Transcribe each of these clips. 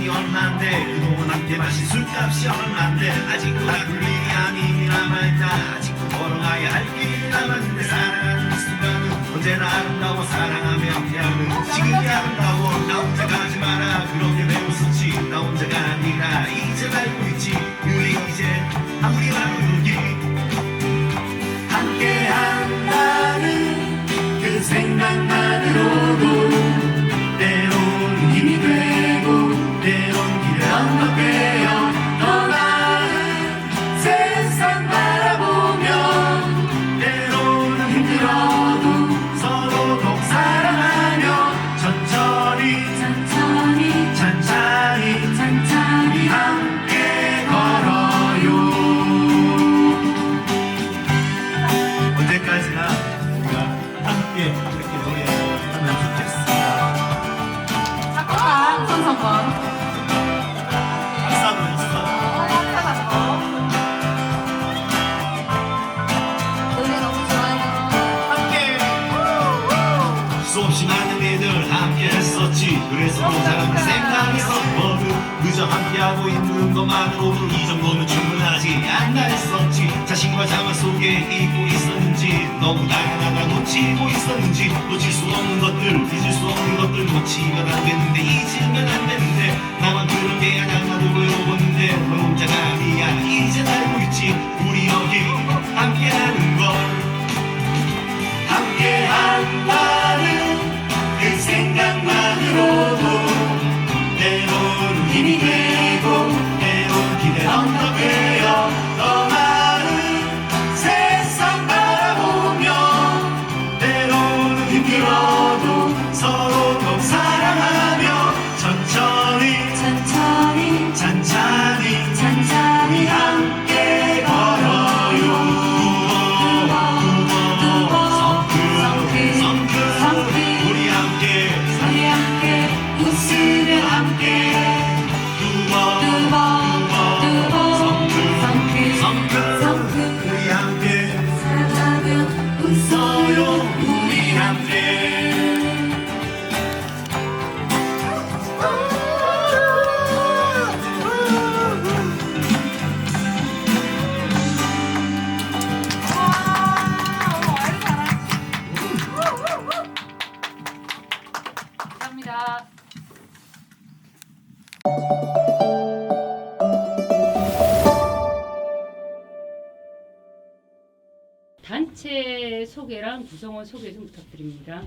시간이 얼만데 그동안 함께 마신 술값이 얼만데 아직도 나눌 일이 아님이 남아있다. 아직도 걸어가야 할 길이 남았는데 사랑하는 순간은 언제나 아름다워. 사랑하며 함께하는 지금이 아름다워. 나 혼자 가지 마라 그렇게 배웠었지. 나 혼자가 아니라 이제 알고 있지. 우리 이제 아무리 나누기 함께한다는 그 생각만으로도 때론 힘이 되고 때론 길을 언덕되어 더 나은 세상 바라보면 때로는 힘들어도 서로 꼭 사랑하며 천천히 함께 걸어요. 언제까지나 우리가 함께 이렇게 노래하면 좋겠습니다. 작곡가 손성권. 박사도 있어. 노래 너무 좋아요. 함께 수없이 많은 애들 함께 했었지. 그래서 그 사람 생각이 섞어도 그저 함께하고 있는 것만으로도 이 정도면 충분하지 않나 했었지. 자신과 자만 속에 잊고 있었는지 너무 다양하다 놓치고 있었는지 놓칠 수 없는 것들 잊을 수 없는 것들 놓치면 안 되는데 잊으면 안 되는데 나만 그런 게 아냐. 나도 외워보는데 너 혼자가 아니야. 이제 알고 있지. 우리 여기 함께하는 걸 함께한다는 그 생각만으로도 때론 힘이 되고 때론 기대 언덕되어 더 나은 세상 바라보며 때로는 힘들어도 서로 더 사랑하며 천천히 함께 걸어요. 성큼 우리 함께 웃으며 함께 성큼 우리 함께 웃어요. 우리 함께 감사합니다. 단체 소개랑 구성원 소개 좀 부탁드립니다.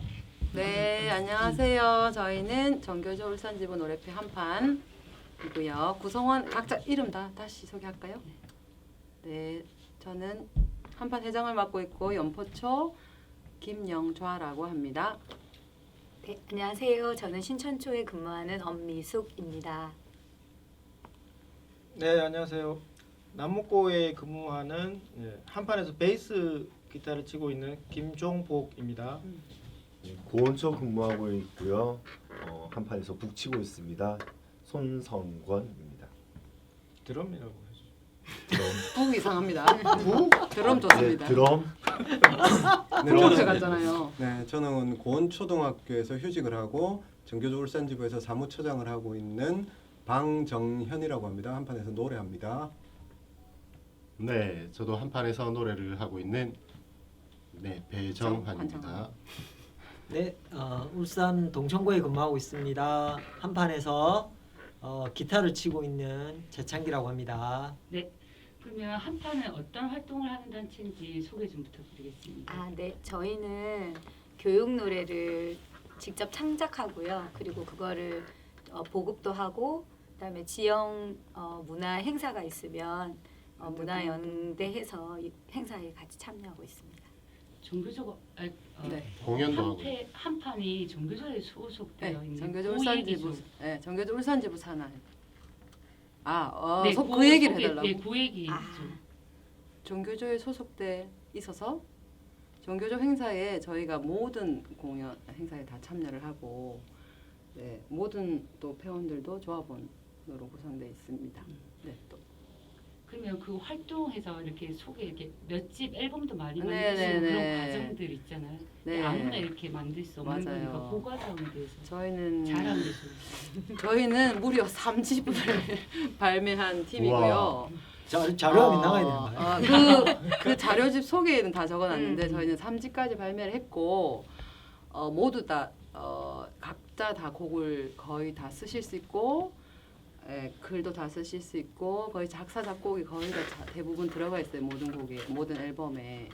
네, 안녕하세요. 저희는 정교조 울산지부 노래회 한판이고요. 구성원 각자 이름 다시 소개할까요? 네, 저는 한판 회장을 맡고 있고 연포초 김영좌라고 합니다. 네, 안녕하세요. 저는 신천초에 근무하는 엄미숙입니다. 네, 안녕하세요. 남목고에 근무하는 한판에서 베이스 기타를 치고 있는 김종복입니다. 고원초 근무하고 있고요. 한판에서 북 치고 있습니다. 손성권입니다. 드럼이라고 해죠. 드럼. 북 이상합니다. 북? 드럼 네, 좋습니다. 드럼. 드럼 갔잖아요. 네, 저는 고원초등학교에서 휴직을 하고 정교조 울산지부에서 사무처장을 하고 있는 방정현이라고 합니다. 한판에서 노래합니다. 네, 저도 한판에서 노래를 하고 있는 배정환입니다. 한정환. 네, 울산 동천고에 근무하고 있습니다. 한판에서 기타를 치고 있는 재창기라고 합니다. 네, 그러면 한판은 어떤 활동을 하는 단체인지 소개 좀 부탁드리겠습니다. 네, 저희는 교육 노래를 직접 창작하고요. 그리고 그거를 보급도 하고, 그다음에 지역 문화 행사가 있으면 문화연대해서 행사에 같이 참여하고 있습니다. 종교적 네. 공연도 하고 한판이 종교조에 소속되어 네, 있는 정교조 그 울산지부. 얘기죠. 네, 정교조 울산지부 산하. 네, 그 얘기를 소개, 해달라고. 네, 그 얘기. 정교조에 소속돼 있어서 정교조 행사에 저희가 모든 공연 행사에 다 참여를 하고, 네, 모든 또 회원들도 조합원으로 구성되어 있습니다. 네, 또 그러면 그 활동해서 이렇게 속에 이렇게 몇 집 앨범도 많이 네, 만드시고 네, 그런 네. 과정들 있잖아요. 네. 아무나 이렇게 만들 수 없는 맞아요. 거니까 그 과정에 대해서 저희는 잘하는 게 저희는 무려 3집을 발매한 팀이고요. 자료화면 나가야 되는 거예요. 그 자료집 속에는 다 적어놨는데 음. 저희는 3집까지 발매를 했고 모두 다 각자 다 곡을 거의 다 쓰실 수 있고 글도 다 쓰실 수 있고 거의 작사 작곡이 거의 다 대부분 들어가 있어요. 모든 곡에 모든 앨범에.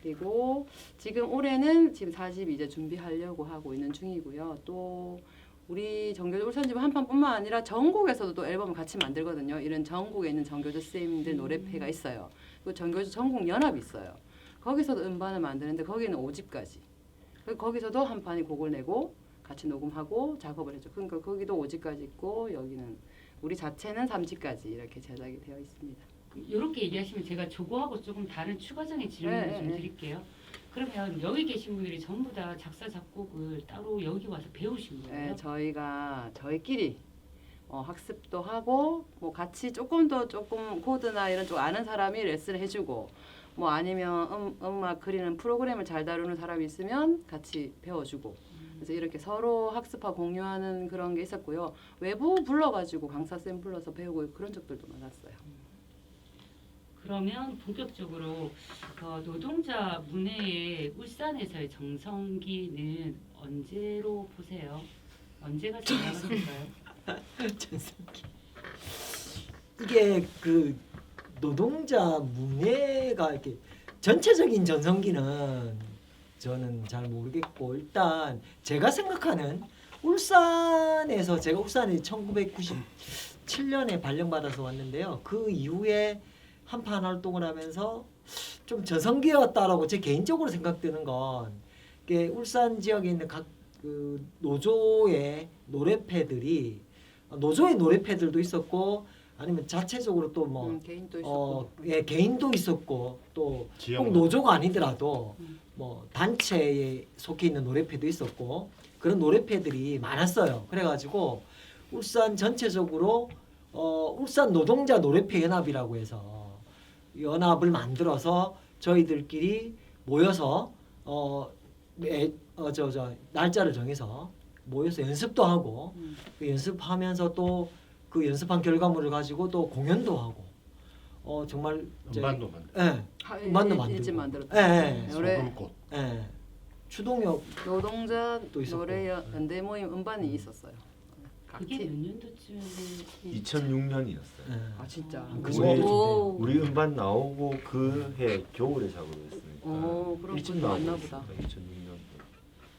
그리고 지금 올해는 지금 4집 이제 준비하려고 하고 있는 중이고요. 또 우리 정교조 울산집은 한판뿐만 아니라 전국에서도 또 앨범을 같이 만들거든요. 이런 전국에 있는 정교조 쌤들 노래패가 있어요. 그리고 정교조 전국 연합이 있어요. 거기서도 음반을 만드는데 거기는 5집까지. 거기서도 한 판이 곡을 내고 같이 녹음하고 작업을 해줘. 그러니까 거기도 5집까지 있고 여기는 우리 자체는 3집까지 이렇게 제작이 되어 있습니다. 이렇게 얘기하시면 제가 저거하고 조금 다른 추가적인 질문을 네, 좀 네. 드릴게요. 그러면 여기 계신 분들이 전부 다 작사 작곡을 따로 여기 와서 배우신 거예요? 네, 저희가 저희끼리 학습도 하고 뭐 같이 조금 코드나 이런 쪽 아는 사람이 레슨을 해주고 뭐 아니면 음악 그리는 프로그램을 잘 다루는 사람이 있으면 같이 배워주고 그래서 이렇게 서로 학습하고 공유하는 그런 게 있었고요. 외부 불러가지고 강사쌤 불러서 배우고 그런 적들도 많았어요. 그러면 본격적으로 노동자 문해의 울산에서의 정성기는 언제로 보세요? 언제가 잘 나갔을까요? 전성기. 이게 그 노동자 문해가 이렇게 전체적인 전성기는 저는 잘 모르겠고 일단 제가 생각하는 울산에서 제가 울산에 1997년에 발령받아서 왔는데요. 그 이후에 한판 활동을 하면서 좀 전성기였다라고 제 개인적으로 생각되는 건 이게 울산 지역에 있는 각 그 노조의 노래패들이 노조의 노래패들도 있었고 아니면 자체적으로 또 뭐 개인도 있었고 개인도 있었고 또 지역 꼭 노조가 아니더라도 뭐 단체에 속해 있는 노래패도 있었고 그런 노래패들이 많았어요. 그래가지고 울산 전체적으로 울산 노동자 노래패 연합이라고 해서 연합을 만들어서 저희들끼리 모여서 날짜를 정해서 모여서 연습도 하고 그 연습하면서 또 그 연습한 결과물을 가지고 또 공연도 하고 정말 음반도 만들고 음반도 일집 만들고 만들었죠. 소금꽃 추동혁 노동자 또 있었고. 노래 연대 모임 음반이 있었어요. 각 그게 몇 팀. 년도쯤에 2006년이었어요. 아 진짜. 그거 우리 음반 나오고 그 해 겨울에 작업했으니까. 그럼 일찍 그거 나오고 맞나 보다. 있으니까 2006년.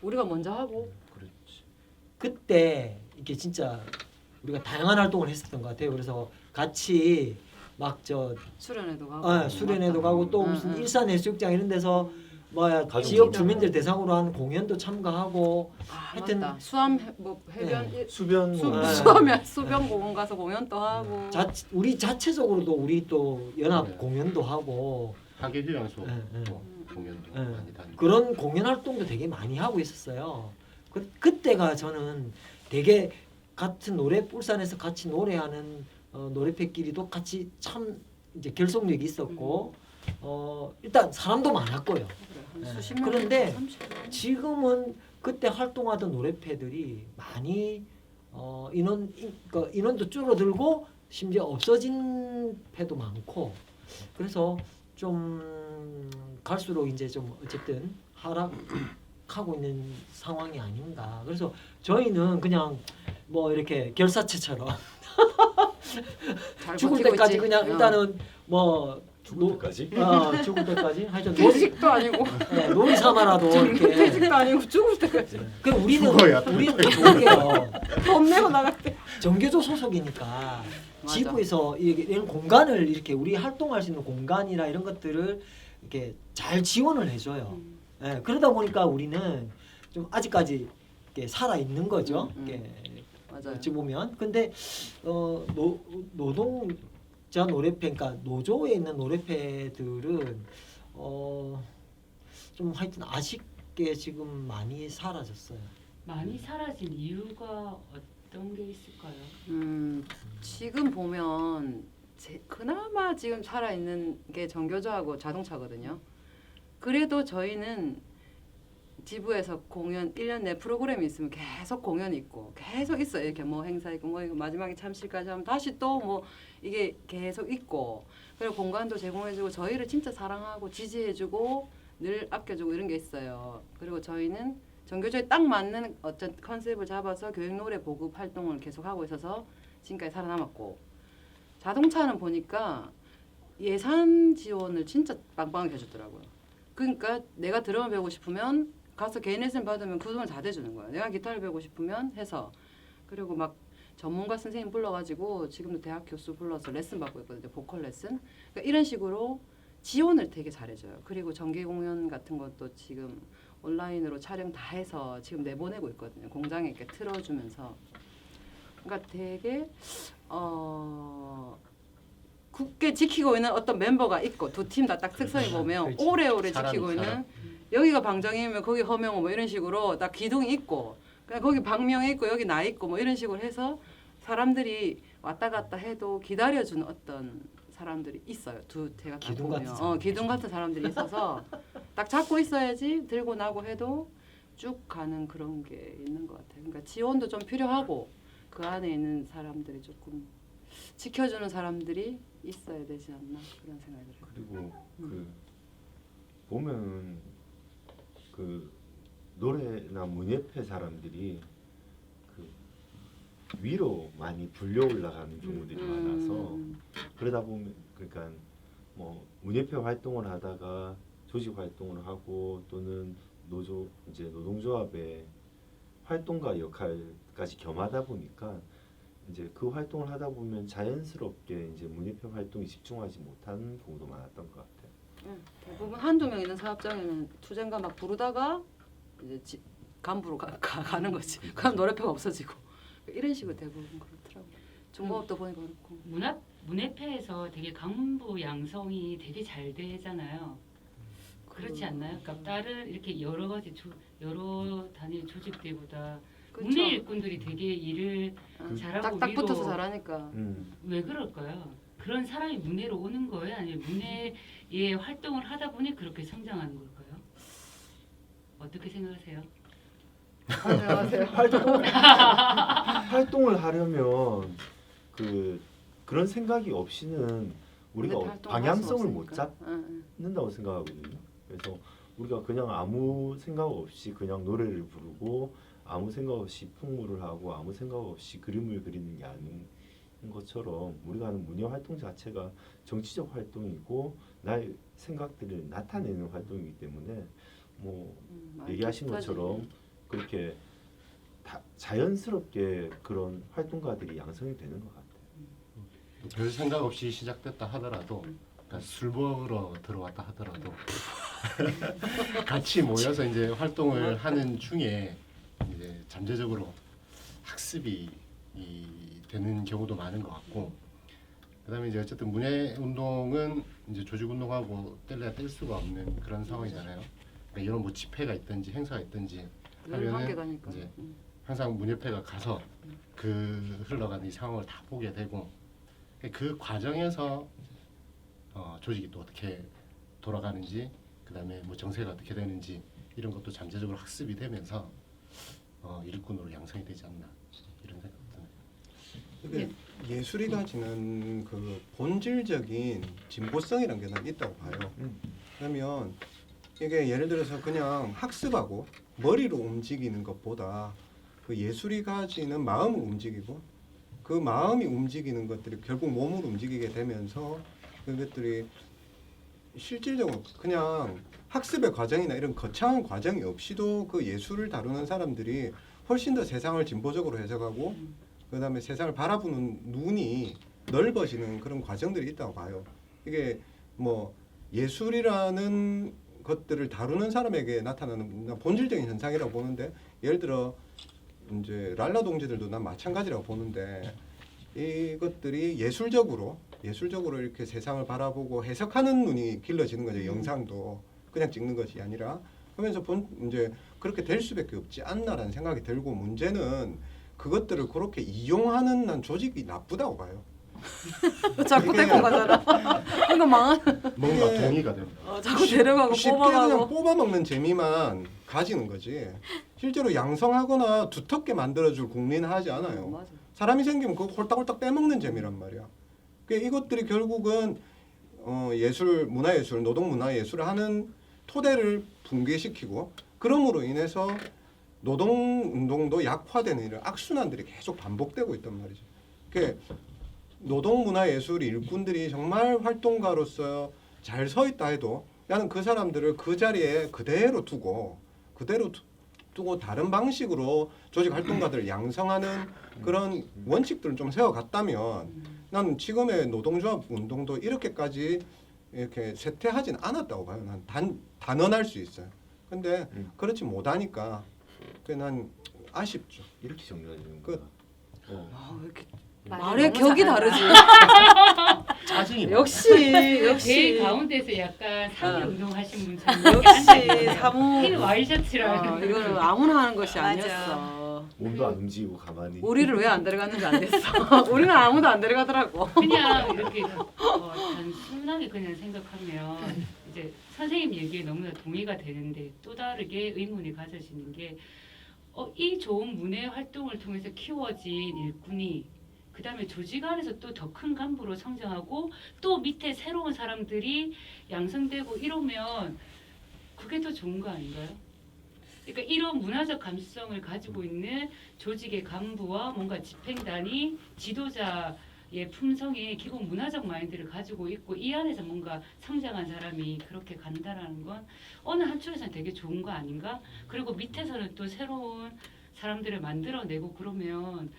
우리가 먼저 하고 그렇지. 그때 이게 진짜 우리가 다양한 활동을 했었던 것 같아요. 그래서 같이 막 수련회도 가고 수련회도 가고 또 무슨 일산 해수욕장 이런 데서 뭐야 가족 지역 모임. 주민들 대상으로 한 공연도 참가하고 하여튼 맞다. 수암 해변 수변 수변 공원 가서 공연도 하고 우리 자체적으로도 우리 또 연합 네. 공연도 하고 하계교양 수업 네, 네. 공연도 네. 많이 다니고 그런 공연 활동도 되게 많이 하고 있었어요. 그때가 저는 되게 같은 울산에서 같이 노래하는 노래패끼리도 같이 참 이제 결속력이 있었고 일단 사람도 많았고요. 수십 명, 그런데 30명. 지금은 그때 활동하던 노래패들이 많이 인원도 줄어들고 심지어 없어진 패도 많고 그래서 좀 갈수록 이제 좀 어쨌든 하락하고 있는 상황이 아닌가. 그래서 저희는 그냥 뭐 이렇게 결사체처럼 잘 죽을 버티고 때까지 있지. 그냥 일단은 뭐 죽을 때까지? 죽을 때까지 하여튼 퇴직도 아니고 놀이 삼아라도 이렇게 퇴직도 아니고 죽을 때까지 그 우리는 죽어야 좋은 게요. 돈 내고 나갈 때. 정교조 소속이니까 맞아. 지부에서 이런 공간을 이렇게 우리 활동할 수 있는 공간이나 이런 것들을 이렇게 잘 지원을 해줘요. 그러다 보니까 우리는 좀 아직까지 이렇게 살아 있는 거죠. 이렇게 맞아요. 어찌 보면 근데 노동자 노래패, 그러니까 노조에 있는 노래패들은 좀 하여튼 아쉽게 지금 많이 사라졌어요. 많이 사라진 이유가 어떤 게 있을까요? 지금 보면 그나마 지금 살아있는 게 정교조하고 자동차거든요. 그래도 저희는 지부에서 공연 1년 내 프로그램이 있으면 계속 공연이 있고 계속 있어요. 이렇게 뭐 행사 있고 뭐 이거 마지막에 참실까지 하면 다시 또 뭐 이게 계속 있고 그리고 공간도 제공해주고 저희를 진짜 사랑하고 지지해주고 늘 아껴주고 이런 게 있어요. 그리고 저희는 정교조에 딱 맞는 어떤 컨셉을 잡아서 교육 노래 보급 활동을 계속 하고 있어서 지금까지 살아남았고 자동차는 보니까 예산 지원을 진짜 빵빵하게 해주더라고요. 그러니까 내가 드럼을 배우고 싶으면 가서 개인 레슨 받으면 그 돈을 다 대주는 거예요. 내가 기타를 배우고 싶으면 해서 그리고 막 전문가 선생님 불러가지고 지금도 대학 교수 불러서 레슨 받고 있거든요. 보컬 레슨. 그러니까 이런 식으로 지원을 되게 잘해줘요. 그리고 정기 공연 같은 것도 지금 온라인으로 촬영 다 해서 지금 내보내고 있거든요. 공장에 이렇게 틀어주면서. 그러니까 되게 굳게 지키고 있는 어떤 멤버가 있고 두 팀 다 딱 특성이 보면 그렇지. 오래오래 사람이 지키고 살아. 있는 여기가 방정이면 거기 허명호 뭐 이런 식으로 딱 기둥이 있고 그냥 거기 박명이 있고 여기 나 있고 뭐 이런 식으로 해서 사람들이 왔다 갔다 해도 기다려주는 어떤 사람들이 있어요. 제가 딱 기둥 보면 같은 사람. 기둥 같은 사람들이 있어서 딱 잡고 있어야지 들고 나고 해도 쭉 가는 그런 게 있는 것 같아요. 그러니까 지원도 좀 필요하고 그 안에 있는 사람들이 조금 지켜주는 사람들이 있어야 되지 않나 그런 생각이 들어요. 그리고 그 보면 그 노래나 문예패 사람들이 그 위로 많이 불려 올라가는 경우들이 많아서 그러다 보면 그러니까 뭐 문예패 활동을 하다가 조직 활동을 하고 또는 이제 노동조합의 활동가 역할까지 겸하다 보니까 이제 그 활동을 하다 보면 자연스럽게 이제 문예패 활동에 집중하지 못하는 경우도 많았던 것 같아요. 대부분 한두 명 있는 사업장에는 투쟁가 막 부르다가 이제 간부로 가는 거지. 그럼 노래표가 없어지고 이런 식으로 대부분 그렇더라고요. 중공업도 보니까 그렇고. 문예패에서 되게 간부 양성이 되게 잘 되잖아요. 그렇지 않나요? 그러니까 다른 이렇게 여러 가지 여러 단위 조직들보다 그쵸? 문예 일꾼들이 되게 일을 잘하고 딱딱 위로 붙어서 잘하니까. 왜 그럴까요? 그런 사람이 문예로 오는 거예요? 아니면 문예의 활동을 하다 보니 그렇게 성장하는 걸까요? 어떻게 생각하세요? 안녕하세요. 활동을 하려면 그런 생각이 없이는 우리가 방향성을 못 잡는다고 생각하거든요. 그래서 우리가 그냥 아무 생각 없이 그냥 노래를 부르고 아무 생각 없이 풍물을 하고 아무 생각 없이 그림을 그리는 게 아닌 것처럼 우리가 하는 문예 활동 자체가 정치적 활동이고 나의 생각들을 나타내는 활동이기 때문에 뭐 얘기하신 것처럼 그렇게 자연스럽게 그런 활동가들이 양성이 되는 것 같아요. 별 생각 없이 시작됐다 하더라도 그러니까 술 먹으러 들어왔다 하더라도 같이 모여서 이제 활동을 하는 중에 이제 잠재적으로 학습이 되는 경우도 많은 것 같고 그다음에 이제 어쨌든 문예 운동은 이제 조직 운동하고 뗄래야 뗄 수가 없는 그런 상황이잖아요. 그러니까 이런 뭐 집회가 있든지 행사가 있든지 하면은 이제 항상 문예패가 가서 그 흘러가는 이 상황을 다 보게 되고 그 과정에서 조직이 또 어떻게 돌아가는지 그다음에 뭐 정세가 어떻게 되는지 이런 것도 잠재적으로 학습이 되면서 일꾼으로 양성이 되지 않나 이런 생각 드네요. 이게 예술이 가지는 그 본질적인 진보성이라는 게 난 있다고 봐요. 그러면 이게 예를 들어서 그냥 학습하고 머리로 움직이는 것보다 그 예술이 가지는 마음을 움직이고 그 마음이 움직이는 것들이 결국 몸으로 움직이게 되면서 그것들이 실질적으로 그냥 학습의 과정이나 이런 거창한 과정이 없이도 그 예술을 다루는 사람들이 훨씬 더 세상을 진보적으로 해석하고 그다음에 세상을 바라보는 눈이 넓어지는 그런 과정들이 있다고 봐요. 이게 뭐 예술이라는 것들을 다루는 사람에게 나타나는 본질적인 현상이라고 보는데 예를 들어 이제 랄라 동지들도 난 마찬가지라고 보는데 이것들이 예술적으로 이렇게 세상을 바라보고 해석하는 눈이 길러지는 거죠. 영상도 그냥 찍는 것이 아니라 하면서 이제 그렇게 될 수밖에 없지 않나라는 생각이 들고 문제는 그것들을 그렇게 이용하는 난 조직이 나쁘다고 봐요. 자꾸 이게- 데리고 가잖아. 이거 망한. 뭔가 이게- 동의가 됩니다. 자꾸 데려가고 쉽게 그냥 뽑아가고. 뽑아먹는 재미만 가지는 거지. 실제로 양성하거나 두텁게 만들어줄 국민은 하지 않아요. 맞아. 사람이 생기면 그거 홀딱홀딱 빼먹는 재미란 말이야. 그러니까 이것들이 결국은 예술, 문화예술, 노동문화예술을 하는 토대를 붕괴시키고 그럼으로 인해서 노동운동도 약화되는 이런 악순환들이 계속 반복되고 있단 말이죠. 그러니까 노동문화예술 일꾼들이 정말 활동가로서 잘 서 있다 해도 나는 그 사람들을 그 자리에 그대로 두고 다른 방식으로 조직 활동가들을 양성하는 그런 원칙들을 좀 세워갔다면 나는 지금의 노동조합 운동도 이렇게까지 이렇게 쇠퇴하진 않았다고 봐요. 난 단언할 수 있어요. 근데 그렇지 못하니까 난 아쉽죠. 이렇게 정리하는 끝. 아, 왜 이렇게 말을 말의 너무 격이 잘한다. 다르지. 짜증이 역시 제일 역시 가운데서 약간 사회 어. 운동하신 분처럼 역시 사무. 흰 와이셔츠랑 이거는 아무나 하는 것이 맞아. 아니었어. 몸도 안 움직이고 가만히. 우리를 왜 안 데려갔는지 안 됐어. 우리는 아무도 안 데려가더라고. 그냥 이렇게 단순하게 그냥 생각하면 이제 선생님 얘기에 너무나 동의가 되는데 또 다르게 의문이 가져지는 게 이 좋은 문예 활동을 통해서 키워진 일꾼이 그 다음에 조직 안에서 또 더 큰 간부로 성장하고 또 밑에 새로운 사람들이 양성되고 이러면 그게 더 좋은 거 아닌가요? 그러니까 이런 문화적 감수성을 가지고 있는 조직의 간부와 뭔가 집행단이 지도자의 품성의 기본 문화적 마인드를 가지고 있고 이 안에서 뭔가 성장한 사람이 그렇게 간다라는 건 어느 한쪽에서는 되게 좋은 거 아닌가? 그리고 밑에서는 또 새로운 사람들을 만들어내고 그러면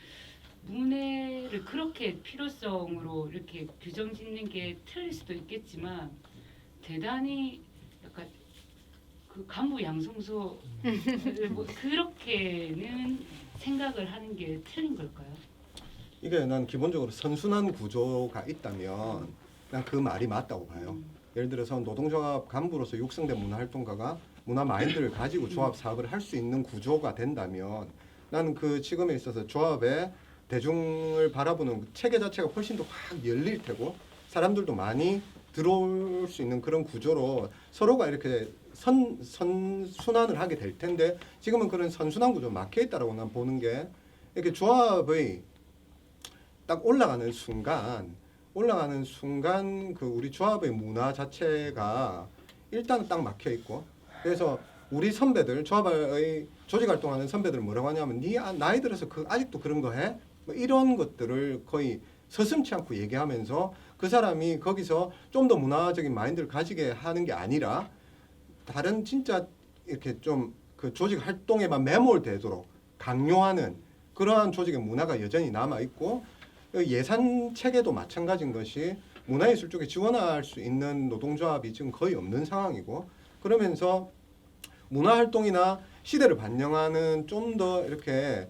문해를 그렇게 필요성으로 이렇게 규정 짓는 게 틀릴 수도 있겠지만 대단히 약간 그 간부 양성소 뭐 그렇게는 생각을 하는 게 틀린 걸까요? 이게 난 기본적으로 선순환 구조가 있다면 난 그 말이 맞다고 봐요. 예를 들어서 노동조합 간부로서 육성된 문화활동가가 문화 마인드를 가지고 조합 사업을 할 수 있는 구조가 된다면 나는 그 지금에 있어서 조합의 대중을 바라보는 체계 자체가 훨씬 더 확 열릴 테고 사람들도 많이 들어올 수 있는 그런 구조로 서로가 이렇게 선순환을 하게 될 텐데 지금은 그런 선순환 구조 막혀 있다라고 난 보는 게 이렇게 조합의 딱 올라가는 순간 그 우리 조합의 문화 자체가 일단은 딱 막혀 있고 그래서 우리 선배들 조합의 조직 활동하는 선배들 뭐라고 하냐면 네 나이 들어서 아직도 그런 거 해? 뭐 이런 것들을 거의 서슴지 않고 얘기하면서 그 사람이 거기서 좀 더 문화적인 마인드를 가지게 하는 게 아니라 다른 진짜 이렇게 좀 그 조직 활동에만 매몰되도록 강요하는 그러한 조직의 문화가 여전히 남아 있고 예산 체계도 마찬가지인 것이 문화예술 쪽에 지원할 수 있는 노동조합이 지금 거의 없는 상황이고 그러면서 문화활동이나 시대를 반영하는 좀 더 이렇게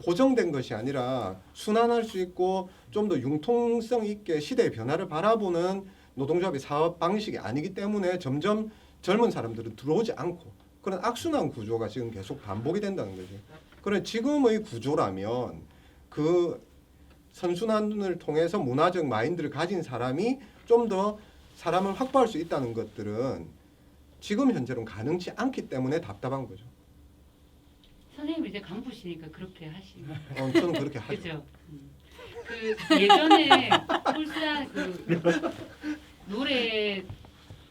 고정된 것이 아니라 순환할 수 있고 좀 더 융통성 있게 시대의 변화를 바라보는 노동조합의 사업 방식이 아니기 때문에 점점 젊은 사람들은 들어오지 않고 그런 악순환 구조가 지금 계속 반복이 된다는 거죠. 그래 지금의 구조라면 그 선순환을 통해서 문화적 마인드를 가진 사람이 좀 더 사람을 확보할 수 있다는 것들은 지금 현재로는 가능치 않기 때문에 답답한 거죠. 선생님 이제 간부시니까 그렇게 하시는 저는 그렇게 하죠. 그죠? 그 예전에 울산 그 노래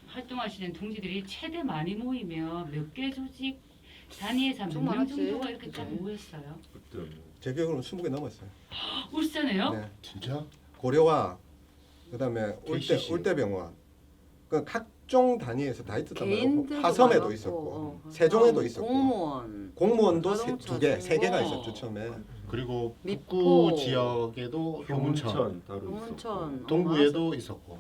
활동하시는 동지들이 최대 많이 모이면 몇 개 조직 단위에서 몇 좀 명 많았지. 정도가 이렇게 딱 모였어요. 제 기억으로는 20개 넘었어요. 울산에요? 네. 진짜? 고려와 그다음에 KCC. 울대병원 그 각종 단위에서 다 있었단 말이에요. 개인들도 화섬에도 많았고, 있었고 세종에도 있었고 공무원. 도 자동차 두 개, 세 개가 중고. 있었죠 처음에. 그리고 미포. 북구 지역에도 효문천, 따로 있었고. 용문천, 동구에도 있었고,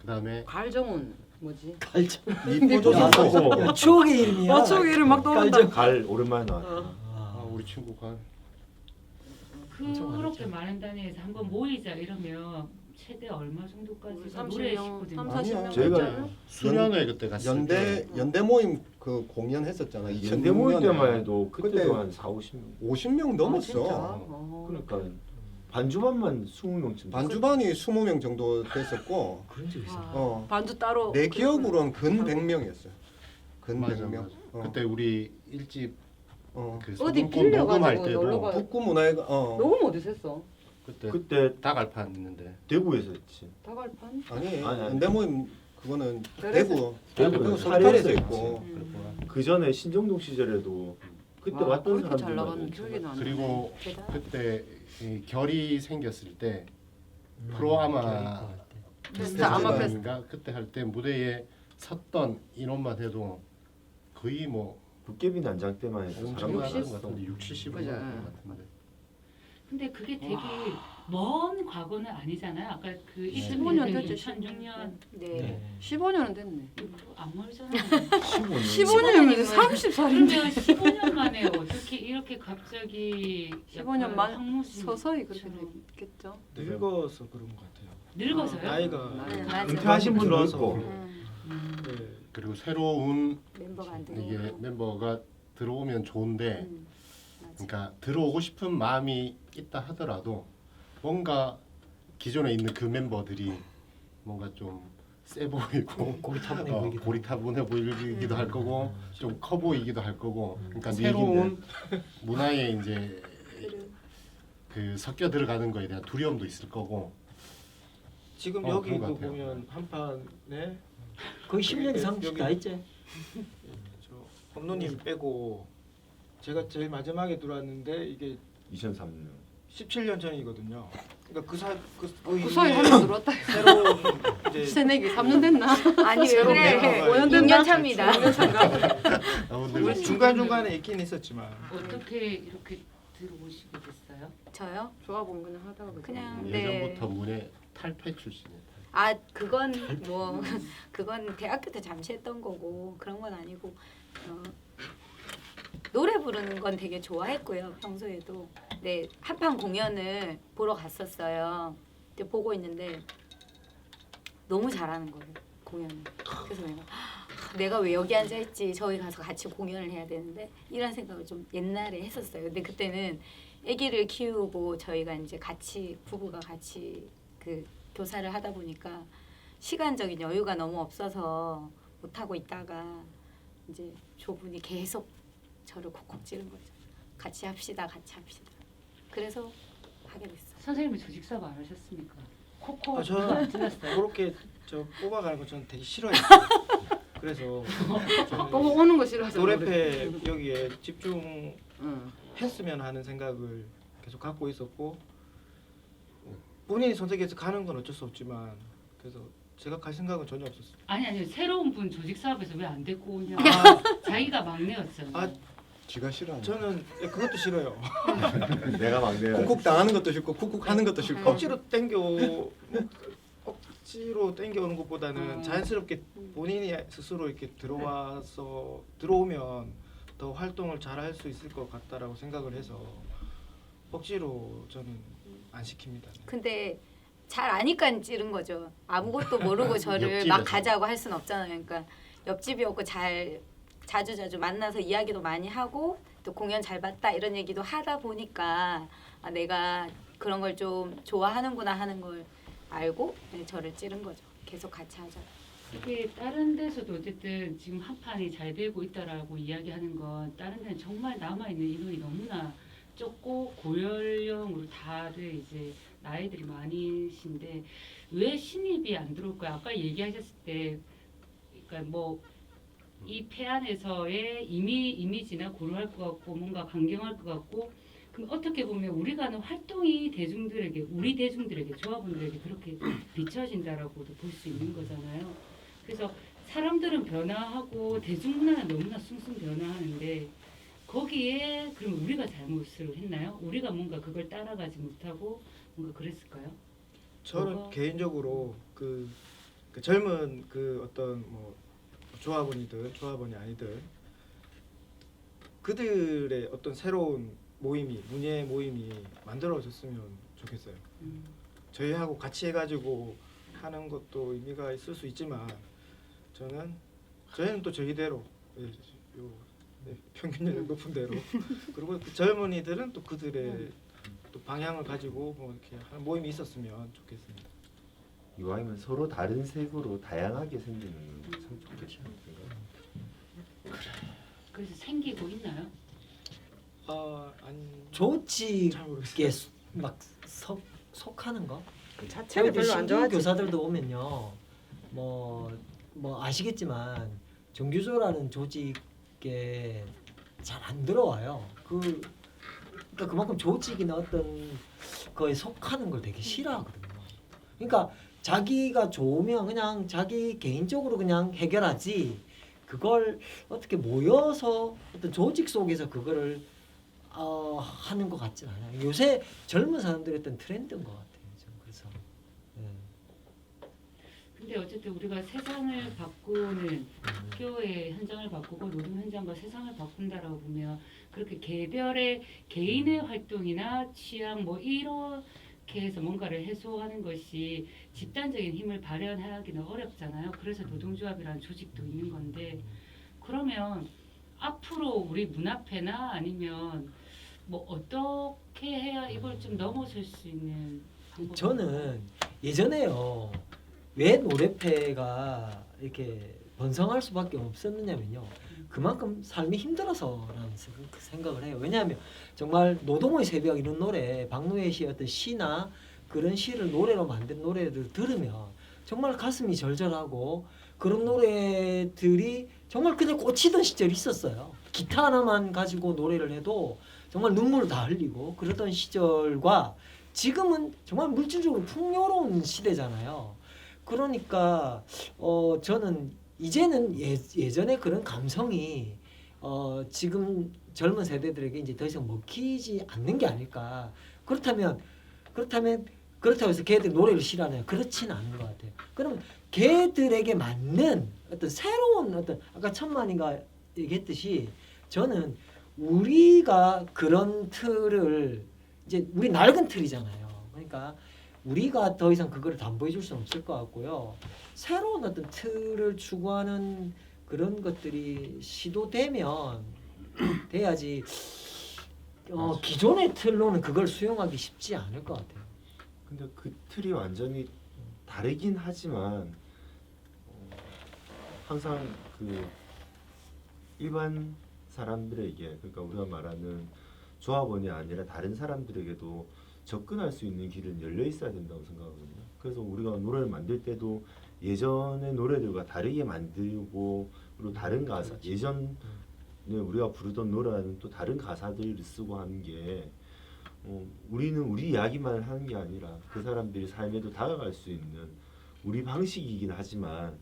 그다음에 갈정은 뭐지? 갈정. 미포도 야, 있었고. 야, 추억의 이름이야. 추억의 이름 막 떠오른다. 갈정. 갈 오랜만에 나왔다. 아, 우리 친구가 그렇게 많은 단위에서 한번 모이자 이러면 최대 얼마 정도까지 우리 노래 30명, 식구들 30, 40명 저희가 수련회 그때 갔을 때 연대 모임 그 공연했었잖아. 연대 모임 2006년에. 때만 해도 그때 그때도 한 4, 50명. 50명 넘었어. 아, 진짜? 그러니까 반주반만 20명쯤. 반주반이 20명 정도 됐었고 그런 적이 있어요. 어, 반주 따로. 내 기억으로는 근 100명이었어요. 근 맞아, 100명. 맞아. 그때 우리 일집 그 어디 소동권 녹음할 빌려가지고 놀러 때도 가- 북구 문화회가 녹음 어디서 했어? 그때 그때 다갈판 있는데 대구에서 했지. 다갈판? 아니 아니. 현대모임 그거는 그래서- 대구 대구 서울에서 사례에서 있고 그 전에 신정동 시절에도 그때 와, 왔던 그렇게 잘 사람들만 나가는 있죠. 기억이 나네. 그리고 대단. 그때 이 결이 생겼을 때 프로아마 페스타, 아마 페스티벌인가 그때 할 때 무대에 섰던 인원만 해도 거의 뭐 도깨비 난장 때만 해도 엄청 사람 많았던 많았어. 것 같은데 60, 70은 그죠, 넘었던 예. 것 같은데 근데 그게 되게 먼 과거는 아니잖아요. 아까 그 15년 2006년, 됐지. 2006년 네. 15년은 됐네. 안 멀잖아요. 15년. 15년이면 30살인데. 그러면 15년 만에 어떻게 이렇게 갑자기 15년 만 황무지 서서히 그렇게 됐겠죠. 늙어서 그런 것 같아요. 늙어서요? 나이가 네, 맞아. 은퇴하신 분도 들어서. 있고. 네. 그리고 새로운 멤버가 안 이게 들어오고. 멤버가 들어오면 좋은데 맞아. 그러니까 들어오고 싶은 마음이 있다 하더라도 뭔가 기존에 있는 그 멤버들이 뭔가 좀 세 보이고 고리타분해 보이기도 하고. 고리타분해 보이기도 할 거고 좀 커 보이기도 할 거고 그러니까 그 새로운 문화에 이제 그리고 그 섞여 들어가는 거에 대한 두려움도 있을 거고 지금 그런 것 여기도 같아요. 보면 한 판에 거의 10년 이상씩 여기- 다 있지. 저 엄노님 빼고 제가 제일 마지막에 들어왔는데 이게 2003년. 17년 전이거든요. 그러니까 그 사이 한명 들어왔다. 새로운 이제 새내기 3년 됐나? 아니 왜 새로운 그래? 멤버가 5년 됐나? 6년 차입니다. 아, 오늘 우리 중간 중간에 있긴 있었지만 어떻게 이렇게 들어오시게 됐어요? 저요? 좋아본 그냥 하다가 그냥 네. 예전부터 문예 탈퇴 출신이에요. 아 그건 뭐 그건 대학교 때 잠시 했던 거고 그런 건 아니고 노래 부르는 건 되게 좋아했고요 평소에도. 네 한판 공연을 보러 갔었어요. 근데 보고 있는데 너무 잘하는 거예요 공연을. 그래서 내가 왜 여기 앉아 있지? 저기 가서 같이 공연을 해야 되는데 이런 생각을 좀 옛날에 했었어요. 근데 그때는 아기를 키우고 저희가 이제 같이 부부가 같이 그 교사를 하다 보니까 시간적인 여유가 너무 없어서 못 하고 있다가 이제 조분이 계속 저를 콕콕 찌른 거죠. 같이 합시다, 같이 합시다. 그래서 하게 됐어요. 선생님이 조직 사업 안 하셨습니까? 코코 아, 저는 안 틀렸어요. 그렇게 저 뽑아가는 거 저는 되게 싫어했어요. 그래서 보고 오는 거 싫어서. 노래패 여기에 집중했으면 응. 하는 생각을 계속 갖고 있었고 본인이 선택해서 가는 건 어쩔 수 없지만 그래서 제가 갈 생각은 전혀 없었어요. 아니 새로운 분 조직 사업에서 왜 안 데리고 오냐? 자기가 막내였잖아요. 아, 지가 싫어하는 저는 그것도 싫어요. 내가 막내야. 쿡쿡 당하는 것도 싫고 쿡쿡 하는 것도 싫고 억지로 땡겨오는 것보다는 자연스럽게 본인이 스스로 이렇게 들어오면 더 활동을 잘 할 수 있을 것 같다라고 생각을 해서 억지로 저는 안 시킵니다. 근데 잘 아니까 찌른 거죠. 아무것도 모르고 저를 옆집에서. 막 가자고 할 수는 없잖아요. 그러니까 옆집이었고 자주 만나서 이야기도 많이 하고 또 공연 잘 봤다 이런 얘기도 하다 보니까 아, 내가 그런 걸 좀 좋아하는구나 하는 걸 알고 저를 찌른 거죠. 계속 같이 하자. 이게 다른 데서도 어쨌든 지금 한 판이 잘 되고 있다라고 이야기하는 건 다른 데는 정말 남아 있는 인원이 너무나 적고 고연령으로 다들 이제 나이들이 많으신데 왜 신입이 안 들어올까요? 아까 얘기하셨을 때 그러니까 뭐 이 패안에서의 이미지나 고려할 것 같고 뭔가 강경할 것 같고 그럼 어떻게 보면 우리가 하는 활동이 우리 대중들에게 조합원들에게 그렇게 비춰진다라고도 볼 수 있는 거잖아요. 그래서 사람들은 변화하고 대중문화는 너무나 숭숭 변화하는데 거기에 그럼 우리가 잘못을 했나요? 우리가 뭔가 그걸 따라가지 못하고 뭔가 그랬을까요? 저는 개인적으로 그 젊은 그 어떤 뭐 조합원이든 조합원이 아니든 그들의 어떤 새로운 문예 모임이 만들어졌으면 좋겠어요. 저희하고 같이 해가지고 하는 것도 의미가 있을 수 있지만 저희는 또 저희대로 평균 연령 높은 대로 그리고 그 젊은이들은 또 그들의 또 방향을 가지고 뭐 이렇게 하는 모임이 있었으면 좋겠습니다. 이왕이면 서로 다른 색으로 다양하게 생기는 건 참 좋겠다는 생각. 그래서 생기고 있나요? 아니 조직에 막 속하는 거. 그 자체를 저희들 별로 안 신규 좋아하지. 교사들도 보면요, 뭐 아시겠지만 정규조라는 조직에 잘 안 들어와요. 그러니까 그만큼 조직이나 어떤 거에 속하는 걸 되게 싫어하거든요. 그러니까 자기가 좋으면 그냥 자기 개인적으로 그냥 해결하지, 그걸 어떻게 모여서 어떤 조직 속에서 그거를 하는 것 같진 않아요. 요새 젊은 사람들의 어떤 트렌드인 것 같아요. 저는 그래서 근데 어쨌든 우리가 세상을 바꾸는 학교의 현장을 바꾸고 노동 현장과 세상을 바꾼다라고 보면 그렇게 개별의 개인의 활동이나 취향 뭐 이렇게 해서 뭔가를 해소하는 것이 집단적인 힘을 발현하기는 어렵잖아요. 그래서 노동조합이라는 조직도 있는 건데, 그러면 앞으로 우리 문 앞에나 아니면 뭐 어떻게 해야 이걸 좀 넘어설 수 있는 방법? 저는 예전에요, 왜 노래패가 이렇게 번성할 수밖에 없었느냐면요, 그만큼 삶이 힘들어서라는 생각을 해요. 왜냐하면 정말 노동의 새벽 이런 노래, 박노해 씨의 어떤 시나 그런 시를 노래로 만든 노래를 들으면 정말 가슴이 절절하고, 그런 노래들이 정말 그냥 꽂히던 시절이 있었어요. 기타 하나만 가지고 노래를 해도 정말 눈물을 다 흘리고 그러던 시절과 지금은 정말 물질적으로 풍요로운 시대잖아요. 그러니까 저는 이제는 예전에 그런 감성이 지금 젊은 세대들에게 이제 더 이상 먹히지 않는 게 아닐까. 그렇다고 해서 걔들 노래를 싫어하나요? 그렇지는 않은 것 같아요. 그러면 걔들에게 맞는 어떤 새로운 어떤, 아까 천만이가 얘기했듯이 저는 우리가 그런 틀을, 이제 우리 낡은 틀이잖아요. 그러니까 우리가 더 이상 그거를 담보해 줄 수는 없을 것 같고요. 새로운 어떤 틀을 추구하는 그런 것들이 시도되면 돼야지 기존의 틀로는 그걸 수용하기 쉽지 않을 것 같아요. 근데 그 틀이 완전히 다르긴 하지만 항상 그 일반 사람들에게, 그러니까 우리가 말하는 조합원이 아니라 다른 사람들에게도 접근할 수 있는 길은 열려 있어야 된다고 생각하거든요. 그래서 우리가 노래를 만들 때도 예전의 노래들과 다르게 만들고, 그리고 다른 가사, 예전에 우리가 부르던 노래는 또 다른 가사들을 쓰고 하는 게 우리는 우리 이야기만 하는 게 아니라 그 사람들이 삶에도 다가갈 수 있는 우리 방식이긴 하지만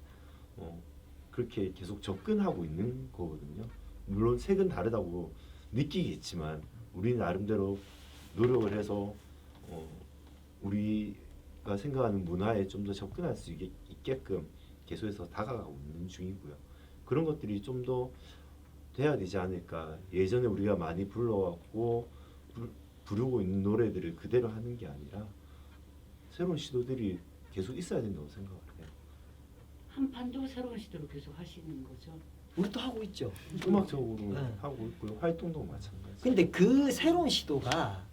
그렇게 계속 접근하고 있는 거거든요. 물론 색은 다르다고 느끼겠지만 우리 나름대로 노력을 해서 우리가 생각하는 문화에 좀 더 접근할 수 있게끔 계속해서 다가가고 있는 중이고요. 그런 것들이 좀 더 돼야 되지 않을까. 예전에 우리가 많이 불러왔고 부르고 있는 노래들을 그대로 하는 게 아니라 새로운 시도들이 계속 있어야 된다고 생각을 해요. 한판도 새로운 시도를 계속 하시는 거죠? 우리도 하고 있죠. 음악적으로 네. 하고 있고요. 활동도 마찬가지. 근데 그 새로운 시도가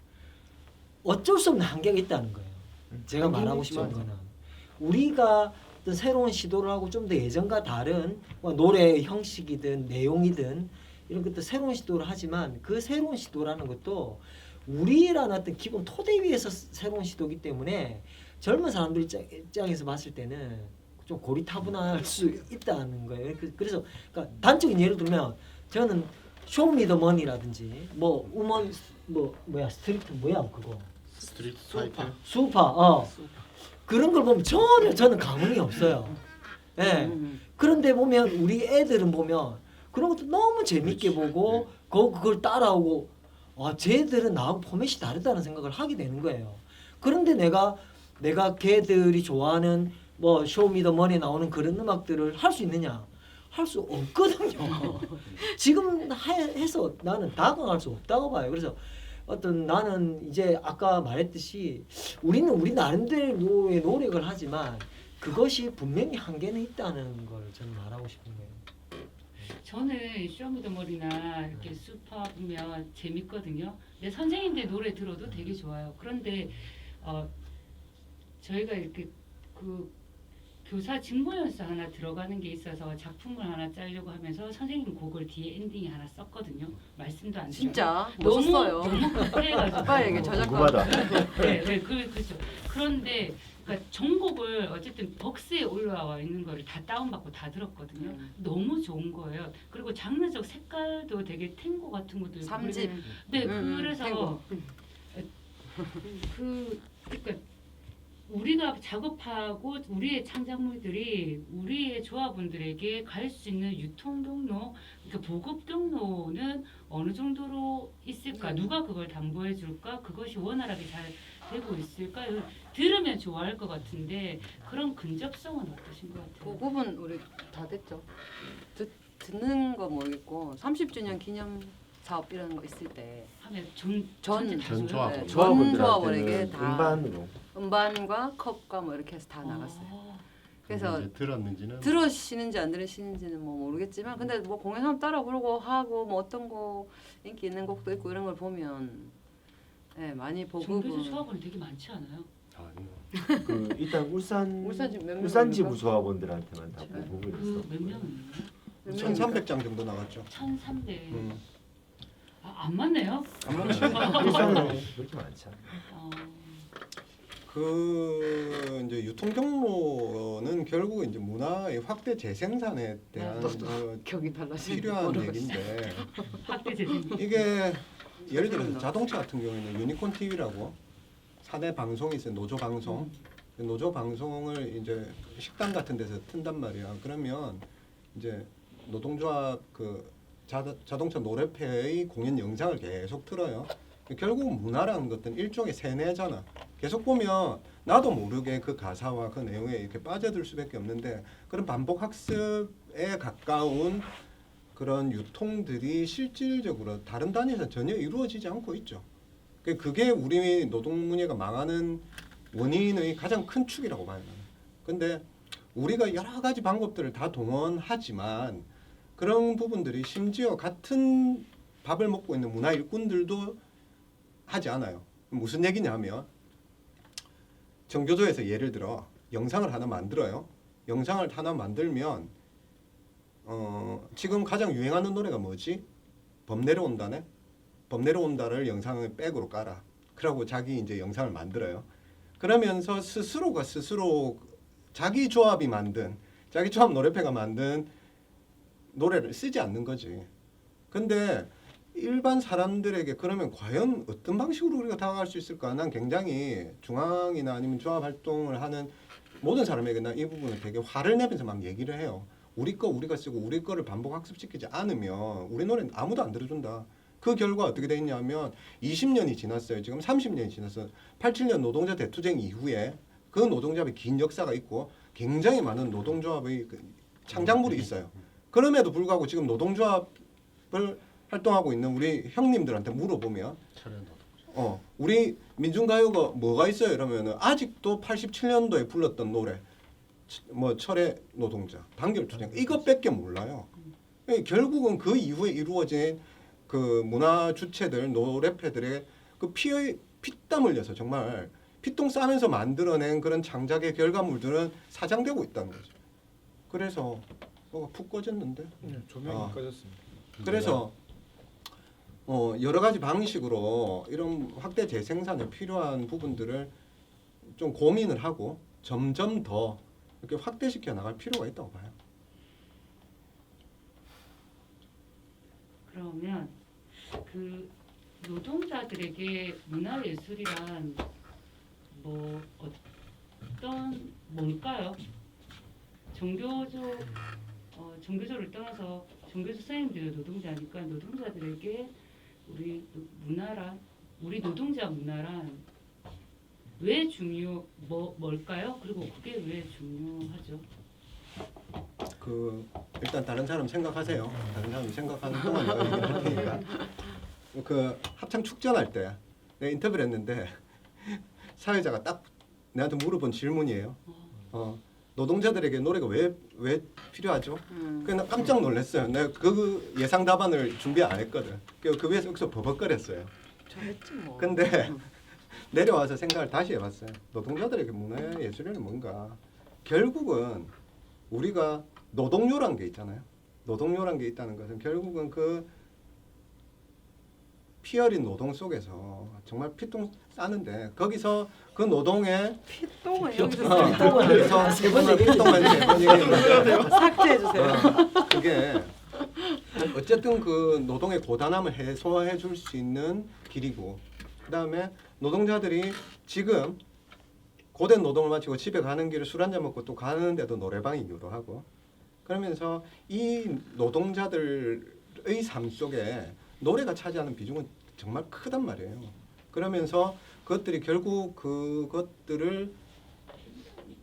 어쩔 수 없는 한계가 있다는 거예요. 제가 말하고 싶은 거는 우리가 어떤 새로운 시도를 하고 좀 더 예전과 다른 노래 형식이든 내용이든 이런 것도 새로운 시도를 하지만, 그 새로운 시도라는 것도 우리라는 어떤 기본 토대 위에서 새로운 시도이기 때문에 젊은 사람들 입장에서 봤을 때는 좀 고리타분할 수 있다는 거예요. 그래서 그러니까 단적인 예를 들면 저는 쇼미더머니라든지 뭐 우먼 뭐야 스트리트 뭐야 그거 스트리트 파이터. 수파 그런 걸 보면 전혀 저는 감흥이 없어요. 예. 그런데 보면 우리 애들은 보면 그런 것도 너무 재밌게 보고 그걸 따라오고, 쟤들은 나하고 포맷이 다르다는 생각을 하게 되는 거예요. 그런데 내가 걔들이 좋아하는 뭐 쇼미더머니 나오는 그런 음악들을 할 수 있느냐? 할 수 없거든요. 지금 해서 나는 다가갈 수 없다고 봐요. 그래서 나는 이제 아까 말했듯이 우리는 우리 나름대로의 노력을 하지만 그것이 분명히 한계는 있다는 걸 저는 말하고 싶은 거예요. 저는 쇼미더머니나 이렇게 수파 보면 재밌거든요. 근데 선생님들 노래 들어도 되게 좋아요. 그런데 저희가 이렇게 그 교사 직무연수 하나 들어가는 게 있어서 작품을 하나 짜려고 하면서 선생님 곡을 뒤에 엔딩에 하나 썼거든요. 말씀도 안 드려요. 진짜 너무 멋있어요. 너무 급해가지고. 아빠에게 저작권. 궁금하다. 네, 그렇죠. 그런데 그러니까 전곡을 어쨌든 벅스에 올라와 있는 거를 다 다운받고 다 들었거든요. 너무 좋은 거예요. 그리고 장르적 색깔도 되게 탱고 같은 것도 있고. 삼집. 네, 그래서 탱고. 그러니까 우리가 작업하고 우리의 창작물들이 우리의 조합원들에게 갈 수 있는 유통 경로, 그러니까 보급 경로는 어느 정도로 있을까? 누가 그걸 담보해 줄까? 그것이 원활하게 잘 되고 있을까? 들으면 좋아할 것 같은데 그런 근접성은 어떠신 것 같아요? 보급은 우리 다 됐죠. 듣는 거 모르겠고 30주년 기념 사업 이런 거 있을 때 하면 전 조합원. 조합원들한테는 다 음반으로. 음반과 컵과 뭐 이렇게 해서 다 나갔어요. 그래서 이제 들었는지는 들으시는지 안 들으시는지는 뭐 모르겠지만 근데 뭐 공연하면 따라 부르고 하고 뭐 어떤 거 인기 있는 곡도 있고 이런 걸 보면 네, 많이 보급은 종교수 조합원이 되게 많지 않아요? 아니요. 그 일단 울산집 몇 울산 지부 명입니까? 조합원들한테만 다 보급을 했어. 몇 명이에요? 1,300장 정도 나갔죠. 1,300. 안 맞네요. 울산은 그렇게 많지 않아. 그 이제 유통 경로는 결국 이제 문화의 확대 재생산에 대한 격이 달라지는 필요한 얘기인데 확대 재생. 이게 예를 들어서 자동차 같은 경우에는 유니콘 TV라고 사내 방송이 있어요. 노조 방송. 노조 방송을 이제 식당 같은 데서 튼단 말이야. 그러면 이제 노동조합 그 자동차 노래패의 공연 영상을 계속 틀어요. 결국 문화라는 것은 일종의 세뇌잖아. 계속 보면 나도 모르게 그 가사와 그 내용에 이렇게 빠져들 수밖에 없는데 그런 반복 학습에 가까운 그런 유통들이 실질적으로 다른 단위에서 전혀 이루어지지 않고 있죠. 그게 우리 노동문예가 망하는 원인의 가장 큰 축이라고 봐요. 근데 우리가 여러 가지 방법들을 다 동원하지만 그런 부분들이 심지어 같은 밥을 먹고 있는 문화 일꾼들도 하지 않아요. 무슨 얘기냐면 정교조에서 예를 들어 영상을 하나 만들어요. 영상을 하나 만들면 지금 가장 유행하는 노래가 뭐지? 범 내려온다네. 범 내려온다를 영상을 백으로 깔아. 그러고 자기 이제 영상을 만들어요. 그러면서 스스로가 스스로 자기 조합이 만든 자기 조합 노래패가 만든 노래를 쓰지 않는 거지. 근데 일반 사람들에게 그러면 과연 어떤 방식으로 우리가 다가갈 수 있을까? 난 굉장히 중앙이나 아니면 조합 활동을 하는 모든 사람에게 난 이 부분을 되게 화를 내면서 막 얘기를 해요. 우리 거 우리가 쓰고 우리 거를 반복 학습시키지 않으면 우리 노래는 아무도 안 들어준다. 그 결과 어떻게 돼 있냐면 20년이 지났어요. 지금 30년이 지났어. 87년 노동자 대투쟁 이후에 그 노동조합의 긴 역사가 있고 굉장히 많은 노동조합의 창작물이 있어요. 그럼에도 불구하고 지금 노동조합을 활동하고 있는 우리 형님들한테 물어보면 우리 민중가요가 뭐가 있어요? 이러면은 아직도 87년도에 불렀던 노래 뭐 철의 노동자, 단결투쟁 이것밖에 몰라요. 결국은 그 이후에 이루어진 그 문화 주체들, 노래패들의 그 피땀 흘려서 정말 피똥 싸면서 만들어낸 그런 창작의 결과물들은 사장되고 있다는 거죠. 그래서 뭐가 푹 꺼졌는데 조명이 꺼졌습니다. 그래서 여러 가지 방식으로 이런 확대 재생산에 필요한 부분들을 좀 고민을 하고 점점 더 이렇게 확대시켜 나갈 필요가 있다고 봐요. 그러면 그 노동자들에게 문화예술이란 뭐 어떤 뭘까요? 종교조를 떠나서 종교조 선생님들은 노동자니까 노동자들에게 우리 문화란 우리 노동자 문화란 왜 뭘까요? 그리고 그게 왜 중요하죠? 일단 다른 사람 생각하세요. 다른 사람 생각하는 동안 내가 얘기를 할 테니까. 그 합창 축전할 때 내가 인터뷰를 했는데 사회자가 딱 내한테 물어본 질문이에요. 노동자들에게 노래가 왜 필요하죠? 그냥 깜짝 놀랐어요. 내가 그 예상 답안을 준비 안 했거든. 그 위에서 여기서 버벅거렸어요. 잘했지 뭐. 근데 내려와서 생각을 다시 해봤어요. 노동자들에게 문화예술이란 뭔가? 결국은 우리가 노동요란 게 있잖아요. 노동요란 게 있다는 것은 결국은 그 피 어린 노동 속에서 정말 피똥 싸는데 거기서 그 노동에 피똥을 여기서 거기서 세번 얘기해 피똥만 세번 얘기했는데 삭제해 주세요. 그게 어쨌든 그 노동의 고단함을 해소해 줄 수 있는 길이고 그다음에 노동자들이 지금 고된 노동을 마치고 집에 가는 길에 술 한잔 먹고 또 가는데도 노래방이 유도하고 그러면서 이 노동자들의 삶 속에 노래가 차지하는 비중은 정말 크단 말이에요. 그러면서 그것들이 결국 그것들을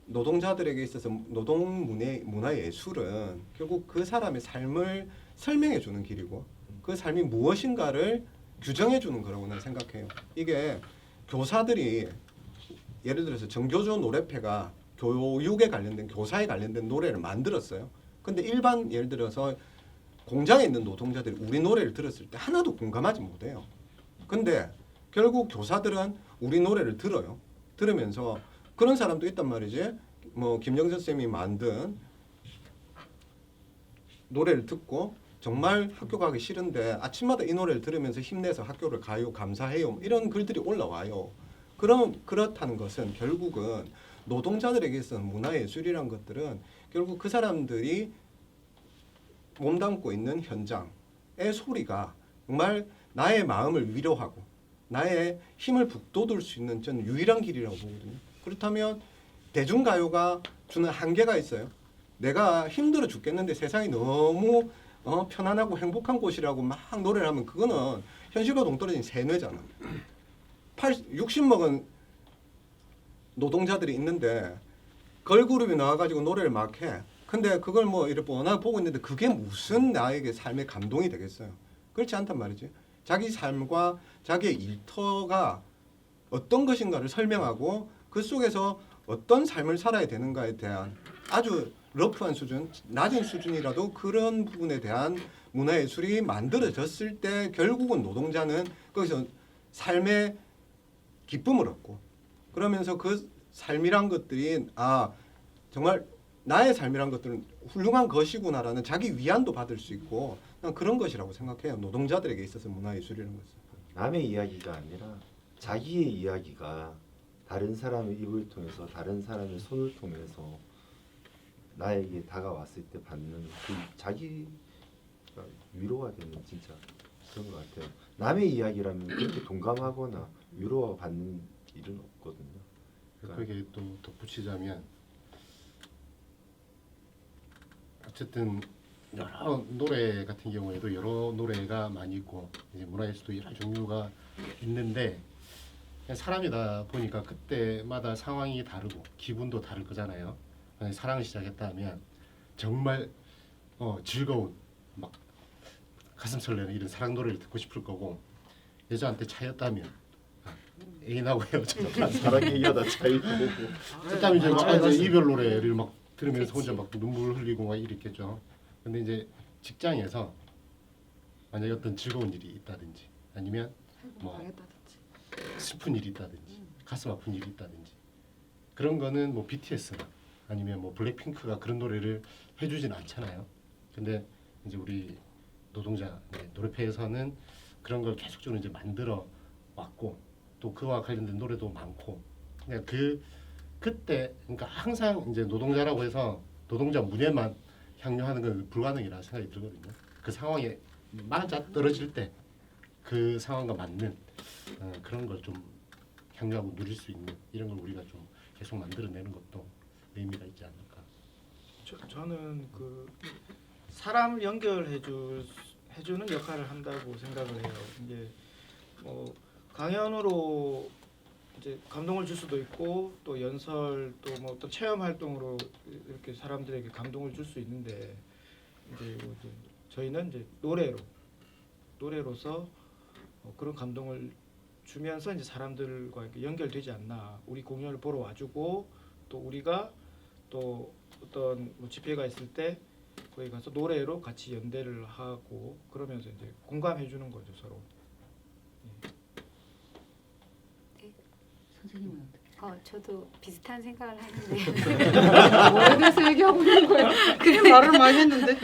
노동자들에게 있어서 문화예술은 결국 그 사람의 삶을 설명해 주는 길이고 그 삶이 무엇인가를 규정해 주는 거라고 난 생각해요. 이게 교사들이 예를 들어서 정교조 노래패가 교육에 관련된 교사에 관련된 노래를 만들었어요. 근데 일반 예를 들어서 공장에 있는 노동자들이 우리 노래를 들었을 때 하나도 공감하지 못해요. 근데 결국 교사들은 우리 노래를 들어요. 들으면서 그런 사람도 있단 말이지. 뭐 김영선 쌤이 만든 노래를 듣고 정말 학교 가기 싫은데 아침마다 이 노래를 들으면서 힘내서 학교를 가요. 감사해요. 이런 글들이 올라와요. 그렇다는 것은 결국은 노동자들에게 있어서 문화예술이란 것들은 결국 그 사람들이 몸담고 있는 현장의 소리가 정말 나의 마음을 위로하고 나의 힘을 북돋을 수 있는 전 유일한 길이라고 보거든요. 그렇다면 대중가요가 주는 한계가 있어요. 내가 힘들어 죽겠는데 세상이 너무 편안하고 행복한 곳이라고 막 노래를 하면 그거는 현실과 동떨어진 세뇌잖아. 60 먹은 노동자들이 있는데 걸그룹이 나와가지고 노래를 막 해. 근데 그걸 뭐 이렇게 뻔하게 보고 있는데 그게 무슨 나에게 삶의 감동이 되겠어요? 그렇지 않단 말이지. 자기 삶과 자기의 일터가 어떤 것인가를 설명하고 그 속에서 어떤 삶을 살아야 되는가에 대한 아주 러프한 수준, 낮은 수준이라도 그런 부분에 대한 문화예술이 만들어졌을 때 결국은 노동자는 거기서 삶의 기쁨을 얻고 그러면서 그 삶이란 것들이 정말 나의 삶이란 것들은 훌륭한 것이구나라는 자기 위안도 받을 수 있고 그런 것이라고 생각해요. 노동자들에게 있어서 문화예술이라는 것은. 남의 이야기가 아니라 자기의 이야기가 다른 사람의 입을 통해서 다른 사람의 손을 통해서 나에게 다가왔을 때 받는 그 자기가 위로가 되는 진짜 그런 것 같아요. 남의 이야기라면 그렇게 동감하거나 위로가 받는 일은 없거든요. 거기에 또 덧붙이자면 어쨌든 여러 노래 같은 경우에도 여러 노래가 많이 있고 이제 문화예술도 여러 종류가 있는데 사람이다 보니까 그때마다 상황이 다르고 기분도 다를 거잖아요. 사랑을 시작했다면 정말 즐거운 막 가슴 설레는 이런 사랑 노래를 듣고 싶을 거고 여자한테 차였다면 애인하고 헤어져서 사랑 얘기하다 차이 보고 그다음에 이제 이별 노래를 막 들으면서 혼자 막 눈물 흘리고 막 이랬겠죠. 근데 이제 직장에서 만약에 어떤 즐거운 일이 있다든지 아니면 뭐 슬픈 일이 있다든지 가슴 아픈 일이 있다든지 그런 거는 뭐 BTS나 아니면 뭐 블랙핑크가 그런 노래를 해주진 않잖아요. 근데 이제 우리 노동자 노래패에서는 그런 걸 계속적으로 이제 만들어 왔고 또 그와 관련된 노래도 많고 그냥 그때 그러니까 항상 이제 노동자라고 해서 노동자 문예만 향유하는 건 불가능이라 생각이 들거든요. 그 상황에 맞아 떨어질 때 그 상황과 맞는 그런 걸 좀 향유하고 누릴 수 있는 이런 걸 우리가 좀 계속 만들어내는 것도 의미가 있지 않을까. 저는 그 사람 연결해주는 역할을 한다고 생각을 해요. 이제 뭐 강연으로 이제 감동을 줄 수도 있고 또 연설 또 뭐 어떤 체험 활동으로 이렇게 사람들에게 감동을 줄 수 있는데 이제 저희는 이제 노래로서 그런 감동을 주면서 이제 사람들과 이렇게 연결되지 않나. 우리 공연을 보러 와주고 또 우리가 또 어떤 뭐 집회가 있을 때 거기 가서 노래로 같이 연대를 하고 그러면서 이제 공감해 주는 거죠 서로. 선생님은 어떻게? 저도 비슷한 생각을 하는데 뭐에 대해서 얘기하고 있는 거예요? 그래 말을 많이 했는데.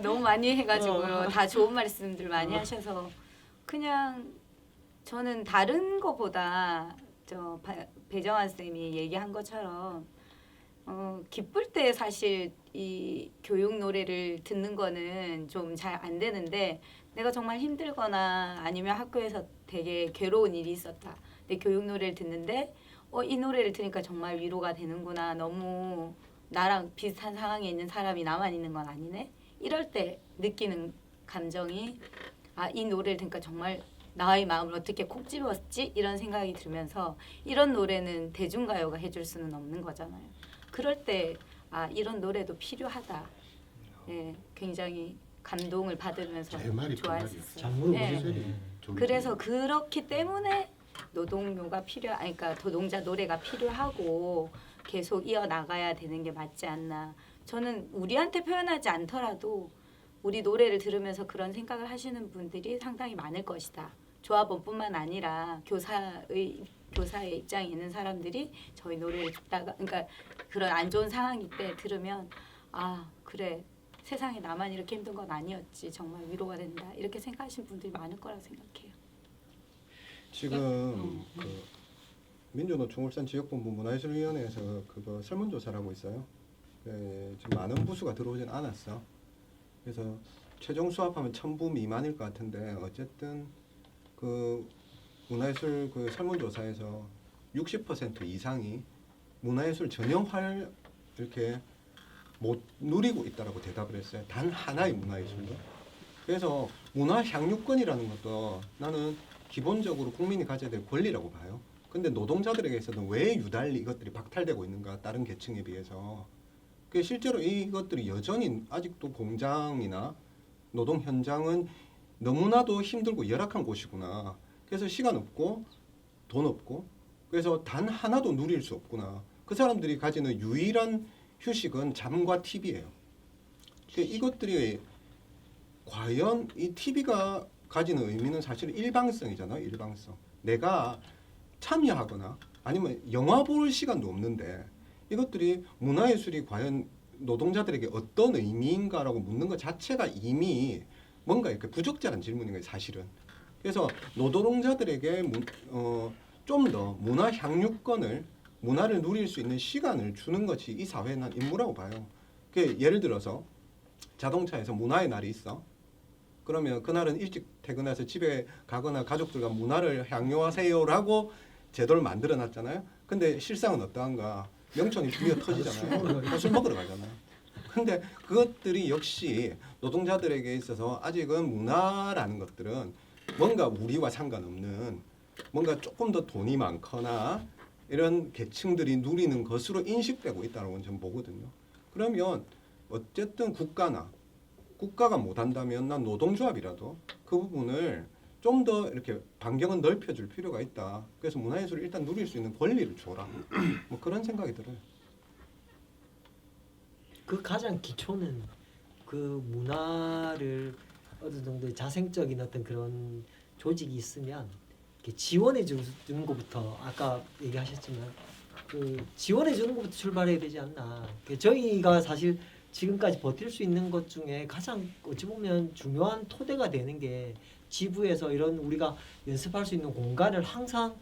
너무 많이 해가지고요. 다 좋은 말씀들 많이 하셔서 그냥 저는 다른 거보다 배정환 쌤이 얘기한 것처럼 기쁠 때 사실 이 교육 노래를 듣는 거는 좀 잘 안 되는데 내가 정말 힘들거나 아니면 학교에서 되게 괴로운 일이 있었다. 내 교육 노래를 듣는데 이 노래를 들으니까 정말 위로가 되는구나. 너무 나랑 비슷한 상황에 있는 사람이 나만 있는 건 아니네. 이럴 때 느끼는 감정이 이 노래를 들으니까 정말 나의 마음을 어떻게 콕 집었지? 이런 생각이 들면서 이런 노래는 대중가요가 해줄 수는 없는 거잖아요. 그럴 때 이런 노래도 필요하다. 네, 굉장히 감동을 받으면서 제 말이 그 좋아했었어요. 잘 물어보셨네. 목소리 좋은 그래서 그렇기 때문에 노동요가 그러니까 노동자 노래가 필요하고 계속 이어나가야 되는 게 맞지 않나. 저는 우리한테 표현하지 않더라도 우리 노래를 들으면서 그런 생각을 하시는 분들이 상당히 많을 것이다. 조합원뿐만 아니라 교사의 입장에 있는 사람들이 저희 노래를 듣다가 그러니까 그런 안 좋은 상황일 때 들으면 그래 세상에 나만 이렇게 힘든 건 아니었지. 정말 위로가 된다. 이렇게 생각하시는 분들이 많을 거라고 생각해요. 지금 그 민주노총 울산 지역본부 문화예술위원회에서 그거 설문조사를 하고 있어요. 지금 많은 부수가 들어오진 않았어. 그래서 최종 수합하면 1000부 미만일 것 같은데 어쨌든 그 문화예술 그 설문조사에서 60% 이상이 문화예술 전형화를 이렇게 못 누리고 있다라고 대답을 했어요. 단 하나의 문화예술도. 그래서 문화 향유권이라는 것도 나는 기본적으로 국민이 가져야 될 권리라고 봐요. 근데 노동자들에게 있어서는 왜 유달리 이것들이 박탈되고 있는가 다른 계층에 비해서. 그 실제로 이것들이 여전히 아직도 공장이나 노동 현장은 너무나도 힘들고 열악한 곳이구나. 그래서 시간 없고 돈 없고 그래서 단 하나도 누릴 수 없구나. 그 사람들이 가지는 유일한 휴식은 잠과 TV예요. 이것들이 과연 이 TV가 가지는 의미는 사실 일방성이잖아요. 일방성. 내가 참여하거나 아니면 영화 볼 시간도 없는데 이것들이 문화예술이 과연 노동자들에게 어떤 의미인가라고 묻는 것 자체가 이미 뭔가 이렇게 부적절한 질문인 거예요. 사실은. 그래서 노동자들에게 좀 더 문화 향유권을 문화를 누릴 수 있는 시간을 주는 것이 이 사회의 난 임무라고 봐요. 예를 들어서 자동차에서 문화의 날이 있어. 그러면 그날은 일찍 퇴근해서 집에 가거나 가족들과 문화를 향유하세요라고 제도를 만들어 놨잖아요. 근데 실상은 어떠한가? 명천이 비어 터지잖아요. 술 먹으러 가잖아요. 근데 그것들이 역시 노동자들에게 있어서 아직은 문화라는 것들은 뭔가 우리와 상관없는 뭔가 조금 더 돈이 많거나 이런 계층들이 누리는 것으로 인식되고 있다는 건 저는 보거든요. 그러면 어쨌든 국가가 못한다면 난 노동조합이라도 그 부분을 좀 더 이렇게 반경은 넓혀줄 필요가 있다. 그래서 문화예술을 일단 누릴 수 있는 권리를 줘라. 뭐 그런 생각이 들어요. 그 가장 기초는 그 문화를 어느 정도 자생적인 어떤 그런 조직이 있으면 이렇게 지원해 주는 것부터 아까 얘기하셨지만 그 지원해 주는 것부터 출발해야 되지 않나. 저희가 사실 지금까지 버틸 수 있는 것 중에 가장 어찌 보면 중요한 토대가 되는 게 지부에서 이런 우리가 연습할 수 있는 공간을 항상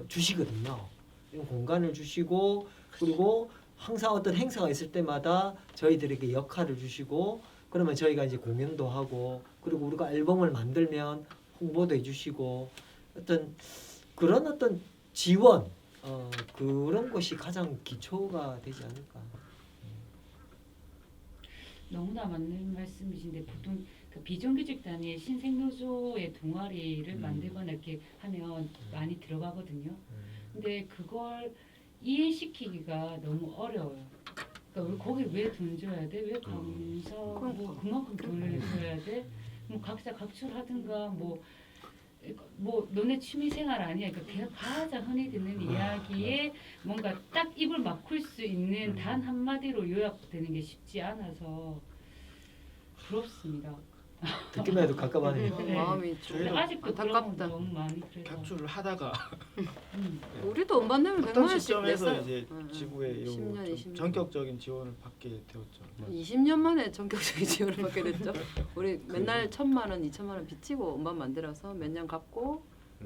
주시거든요. 이런 공간을 주시고 그리고 항상 어떤 행사가 있을 때마다 저희들에게 역할을 주시고 그러면 저희가 이제 공연도 하고 그리고 우리가 앨범을 만들면 홍보도 해주시고 어떤 그런 어떤 지원 그런 것이 가장 기초가 되지 않을까. 너무나 맞는 말씀이신데 보통 그 비정규직 단위의 신생노조의 동아리를 만들거나 이렇게 하면 많이 들어가거든요. 근데 그걸 이해시키기가 너무 어려워요. 그러니까 우리 거기 왜 돈 줘야 돼? 왜 강사 뭐 그만큼 돈을 줘야 돼? 뭐 각자 각출하든가 뭐 뭐 너네 취미생활 아니야. 그러니까 그냥 가장 흔히 듣는 이야기에 뭔가 딱 입을 막힐 수 있는 단 한마디로 요약되는 게 쉽지 않아서 부럽습니다. 듣기만 해도 갑갑하네요. 네. 마음이 좀 근데 아직도 그런 안타깝다. 건 너무 많이 그래서. 격주를 하다가 우리도 음반 내면 100만 어떤 원씩 시점에서 냈어요. 이제 응, 응. 지구에 10년, 좀 20년. 전격적인 지원을 받게 되었죠. 20년 만에 전격적인 지원을 받게 됐죠. 우리 맨날 1,000만 원, 2,000만 원 빚지고 음반 만들어서 몇 년 갚고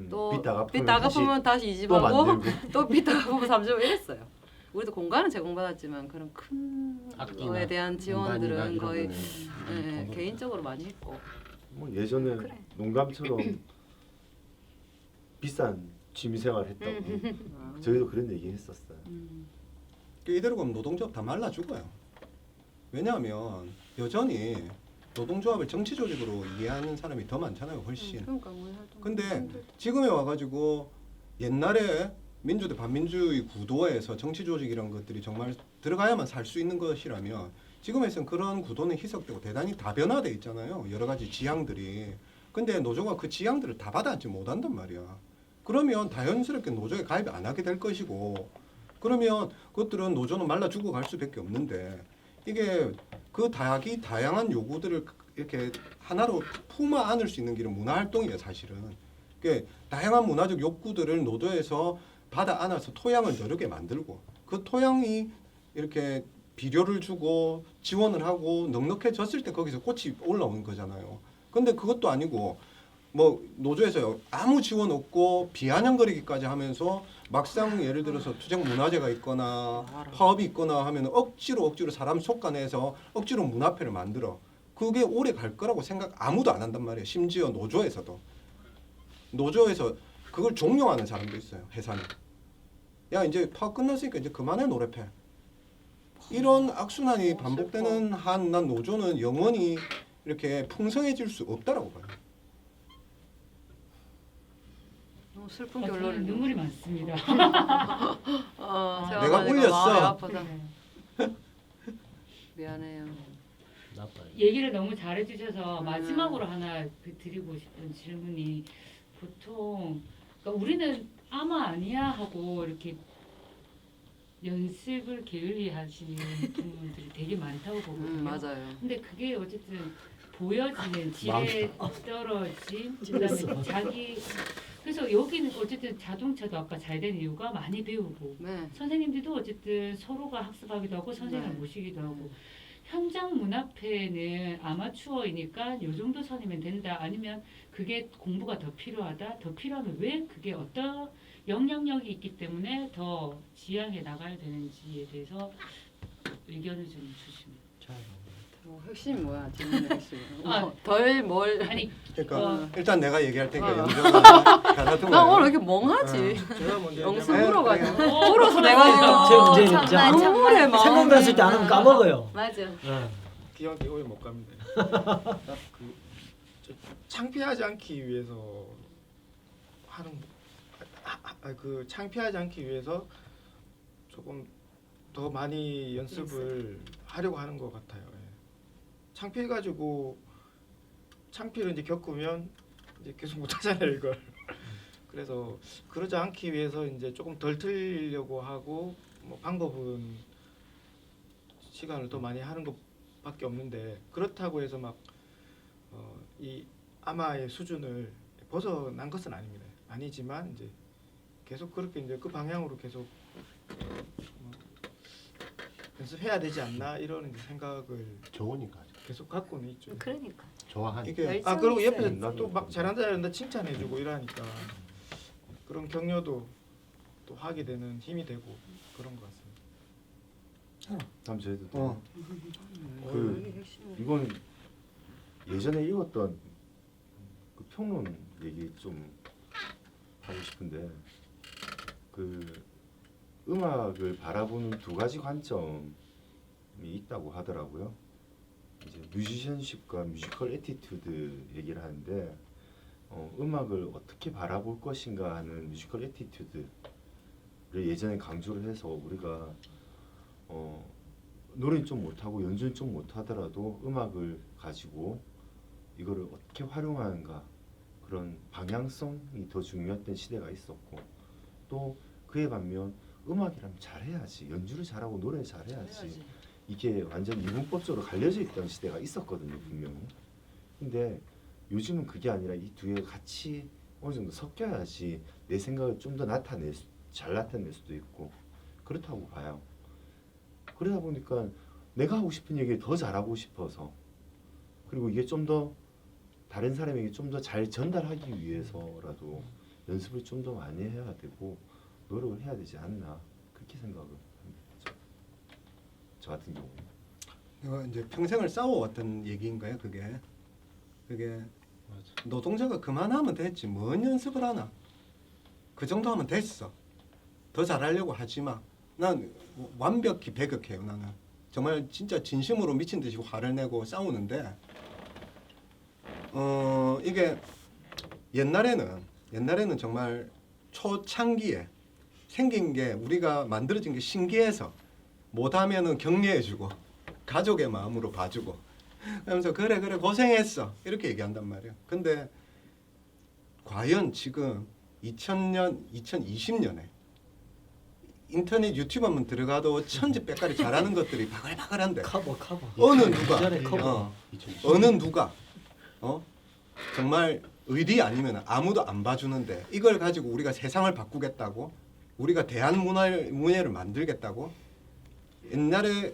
또 빚 다 갚으면 다시 또 이집하고 만들고 또 빚 다 갚으면 3집 이랬어요. 우리도 공간은 제공받았지만 그런 큰 악기나 거에 대한 지원들은 음반이나 거의 이런 거는 예, 돈으로 개인적으로 많이 했고. 뭐 예전에 그래. 농담처럼 비싼 취미생활 했다고 저희도 그런 얘기 했었어요. 그 이대로 가면 노동조합 다 말라 죽어요. 왜냐하면 여전히 노동조합을 정치 조직으로 이해하는 사람이 더 많잖아요, 훨씬. 그러니까 뭐 활동 근데 힘들다. 지금에 와가지고 옛날에 민주대 반민주의 구도에서 정치 조직이란 것들이 정말 들어가야만 살 수 있는 것이라면 지금에선 그런 구도는 희석되고 대단히 다변화돼 있잖아요. 여러 가지 지향들이. 근데 노조가 그 지향들을 다 받아안지 못한단 말이야. 그러면 자연스럽게 노조에 가입 안 하게 될 것이고, 그러면 그것들은 노조는 말라 죽어갈 수밖에 없는데, 이게 그 다양한 요구들을 이렇게 하나로 품어 안을 수 있는 길은 문화활동이에요, 사실은. 그러니까 다양한 문화적 욕구들을 노조에서 받아 안아서 토양을 여러 개 만들고, 그 토양이 이렇게 비료를 주고 지원을 하고 넉넉해졌을 때 거기서 꽃이 올라오는 거잖아요. 근데 그것도 아니고 뭐 노조에서 아무 지원 없고 비아냥거리기까지 하면서 막상 예를 들어서 투쟁 문화제가 있거나 파업이 있거나 하면 억지로 사람 속아내서 억지로 문화패를 만들어. 그게 오래 갈 거라고 생각 아무도 안 한단 말이에요. 심지어 노조에서도. 노조에서 그걸 종용하는 사람도 있어요. 회사는. 야 이제 파업 끝났으니까 이제 그만해 노래패. 이런 악순환이 반복되는 한 난 노조는 영원히 이렇게 풍성해질 수 없다라고 봐요. 너무 슬픈 저는 결론을 눈물이 많습니다. 내가 울렸어. 마음이 아프다. 네. 미안해요. 나빠요. 얘기를 너무 잘해주셔서 마지막으로 하나 드리고 싶은 질문이 보통 그러니까 우리는 아마 아니야 하고 이렇게 연습을 게을리하시는 분들이 되게 많다고 보거든요. 맞아요. 근데 그게 어쨌든 보여지는 질에 떨어진 그다음에 자기 그래서 여기는 어쨌든 자동차도 아까 잘 된 이유가 많이 배우고 네. 선생님들도 어쨌든 서로가 학습하기도 하고 선생님을 네. 모시기도 하고 현장 문화패는 아마추어이니까 요 정도 선이면 된다 아니면 그게 공부가 더 필요하다 더 필요하면 왜 그게 어떤 영향력이 있기 때문에 더 지향해 나가야 되는지에 대해서 의견을 좀 주시면 핵심이 뭐야? 질문의 핵심. 아, 뭘? 아니 그러니까 일단 내가 얘기할 테니까 어. 영정아 가다듬어. 나 오늘 왜 이렇게 멍하지? 제가 먼저 영수 얘기하면 물어가지고 어, 울어서 내가 제 문제는 이제 정말, 아무 아무래 막 생각났을 때 안 하면 까먹어요. 맞아. 예. 기왕 오해 못 갑니다. 저 창피하지 않기 위해서 하는 그 창피하지 않기 위해서 조금 더 많이 연습을 하려고 하는 것 같아요. 예. 창피해가지고 창피를 이제 겪으면 이제 계속 못하잖아요 이걸. 그래서 그러지 않기 위해서 이제 조금 덜 틀리려고 하고 뭐 방법은 시간을 더 많이 하는 것밖에 없는데 그렇다고 해서 막 이 아마의 수준을 벗어난 것은 아닙니다. 아니지만 이제 계속 그렇게 이제 그 방향으로 계속 연습해야 되지 않나 이런 생각을 좋으니까 계속 갖고는 있죠. 그러니까. 좋아하니까. 이게 열정이 그리고 있어요. 옆에서 또 막 잘한다 잘한다 칭찬해주고 이러니까 그런 격려도 또 하게 되는 힘이 되고 그런 것 같습니다. 다음 저희도 여기 핵심이 이건 예전에 읽었던 그 평론 얘기 좀 하고 싶은데 그 음악을 바라보는 두 가지 관점이 있다고 하더라고요. 이제 뮤지션십과 뮤지컬 애티튜드 얘기를 하는데 음악을 어떻게 바라볼 것인가 하는 뮤지컬 애티튜드를 예전에 강조를 해서 우리가 노래는 좀 못하고 연주는 좀 못하더라도 음악을 가지고 이거를 어떻게 활용하는가 그런 방향성이 더 중요했던 시대가 있었고 또 그에 반면 음악이라면 잘해야지 연주를 잘하고 노래 잘해야지 이게 완전 이분법적으로 갈려져 있던 시대가 있었거든요 분명히. 근데 요즘은 그게 아니라 이 두 개가 같이 어느 정도 섞여야지 내 생각을 좀 더 잘 나타낼 수도 있고 그렇다고 봐요. 그러다 보니까 내가 하고 싶은 얘기를 더 잘하고 싶어서 그리고 이게 좀 더 다른 사람에게 좀 더 잘 전달하기 위해서라도 연습을 좀 더 많이 해야 되고 노력을 해야 되지 않나 그렇게 생각을 합니다. 저 같은 경우는. 내가 이제 평생을 싸워왔던 얘기인가요? 그게 노동자가 그만하면 됐지 뭔 연습을 하나. 그 정도 하면 됐어. 더 잘하려고 하지 마. 난 완벽히 배격해요. 나는 정말 진짜 진심으로 미친 듯이 화를 내고 싸우는데 이게 옛날에는 정말 초창기에 생긴 게 우리가 만들어진 게 신기해서 못하면은 격려해주고 가족의 마음으로 봐주고 그러면서 그래 고생했어 이렇게 얘기한단 말이에요. 근데 과연 지금 2020년에 인터넷 유튜브 한번 들어가도 천지백가리 잘하는 것들이 바글바글한데 커버 어느 예전에 커버. 누가 정말 의리 아니면 아무도 안 봐주는데 이걸 가지고 우리가 세상을 바꾸겠다고 우리가 대한문예를 만들겠다고 옛날에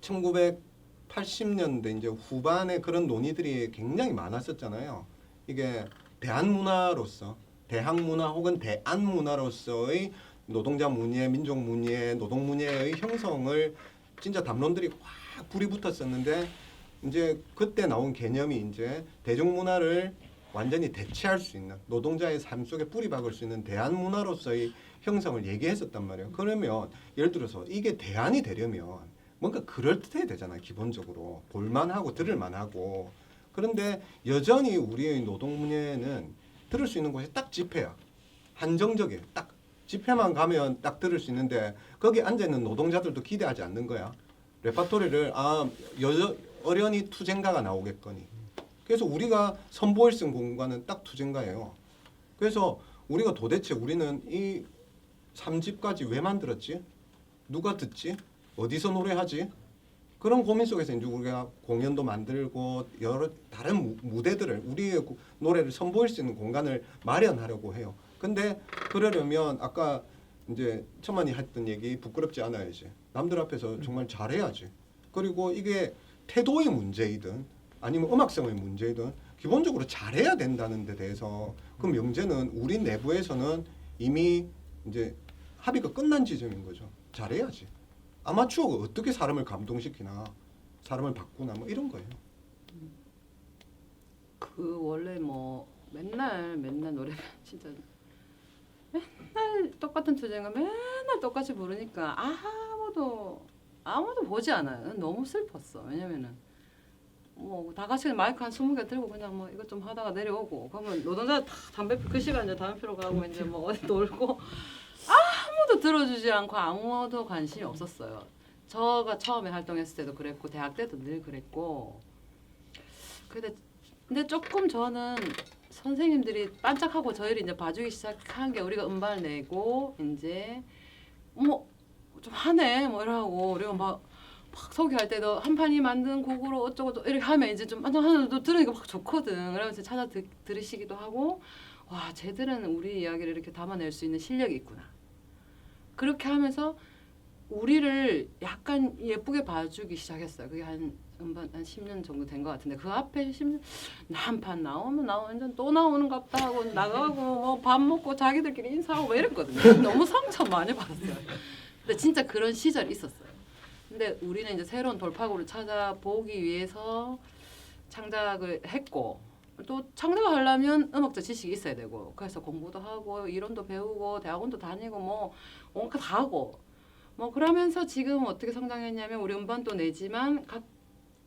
1980년대 이제 후반에 그런 논의들이 굉장히 많았었잖아요. 이게 대한문화로서 대항문화 혹은 대안문화로서의 노동자 문예, 민족 문예, 노동 문예의 형성을 진짜 담론들이 확 불이 붙었었는데 이제 그때 나온 개념이 이제 대중문화를 완전히 대체할 수 있는 노동자의 삶 속에 뿌리 박을 수 있는 대안문화로서의 형성을 얘기했었단 말이에요. 그러면 예를 들어서 이게 대안이 되려면 뭔가 그럴듯해야 되잖아요. 기본적으로 볼만하고 들을만하고. 그런데 여전히 우리의 노동문예는 들을 수 있는 곳이 딱 집회야. 한정적이에요. 딱 집회만 가면 딱 들을 수 있는데 거기 앉아있는 노동자들도 기대하지 않는 거야. 레파토리를 어련히 투쟁가가 나오겠거니. 그래서 우리가 선보일 수 있는 공간은 딱 투쟁가예요. 그래서 우리가 도대체 우리는 이 3집까지 왜 만들었지? 누가 듣지? 어디서 노래하지? 그런 고민 속에서 이제 우리가 공연도 만들고 여러 다른 무대들을 우리의 노래를 선보일 수 있는 공간을 마련하려고 해요. 근데 그러려면 아까 이제 천만이 했던 얘기 부끄럽지 않아야지. 남들 앞에서 정말 잘해야지. 그리고 이게 태도의 문제이든 아니면 음악성의 문제이든 기본적으로 잘해야 된다는 데 대해서 그 명제는 우리 내부에서는 이미 이제 합의가 끝난 지점인 거죠. 잘해야지. 아마추어가 어떻게 사람을 감동시키나 사람을 바꾸나 뭐 이런 거예요. 그 원래 뭐 맨날 노래 진짜 맨날 똑같은 투쟁을 맨날 똑같이 부르니까 아무도 보지 않아요. 너무 슬펐어. 왜냐면은 뭐 다 같이 마이크 한 20개 들고 그냥 뭐 이것 좀 하다가 내려오고 그러면 노동자 다 담배 그 시간에 담배 피러 가고 이제 뭐 어디 놀고 아무도 들어주지 않고 아무도 관심이 없었어요. 저가 처음에 활동했을 때도 그랬고 대학 때도 늘 그랬고. 근데 조금 저는 선생님들이 반짝하고 저희를 이제 봐주기 시작한 게 우리가 음반을 내고 이제 뭐 좀 하네 뭐 이러고 우리가 막 소개할 때도 한 판이 만든 곡으로 어쩌고 이렇게 하면 이제 좀 하나도 들으니까 막 좋거든. 그러면서 찾아 들으시기도 하고 와 쟤들은 우리 이야기를 이렇게 담아낼 수 있는 실력이 있구나. 그렇게 하면서 우리를 약간 예쁘게 봐주기 시작했어요. 그게 한 10년 정도 된 것 같은데 그 앞에 10년 한 판 나오면 완전 또 나오는갑다 하고 나가고 뭐 밥 먹고 자기들끼리 인사하고 뭐 이랬거든요. 너무 상처 많이 받았어요. 근데 진짜 그런 시절이 있었어요. 근데 우리는 이제 새로운 돌파구를 찾아보기 위해서 창작을 했고 또 창작을 하려면 음악적 지식이 있어야 되고 그래서 공부도 하고 이론도 배우고 대학원도 다니고 뭐 온갖 다 하고 뭐 그러면서 지금 어떻게 성장했냐면 우리 음반도 내지만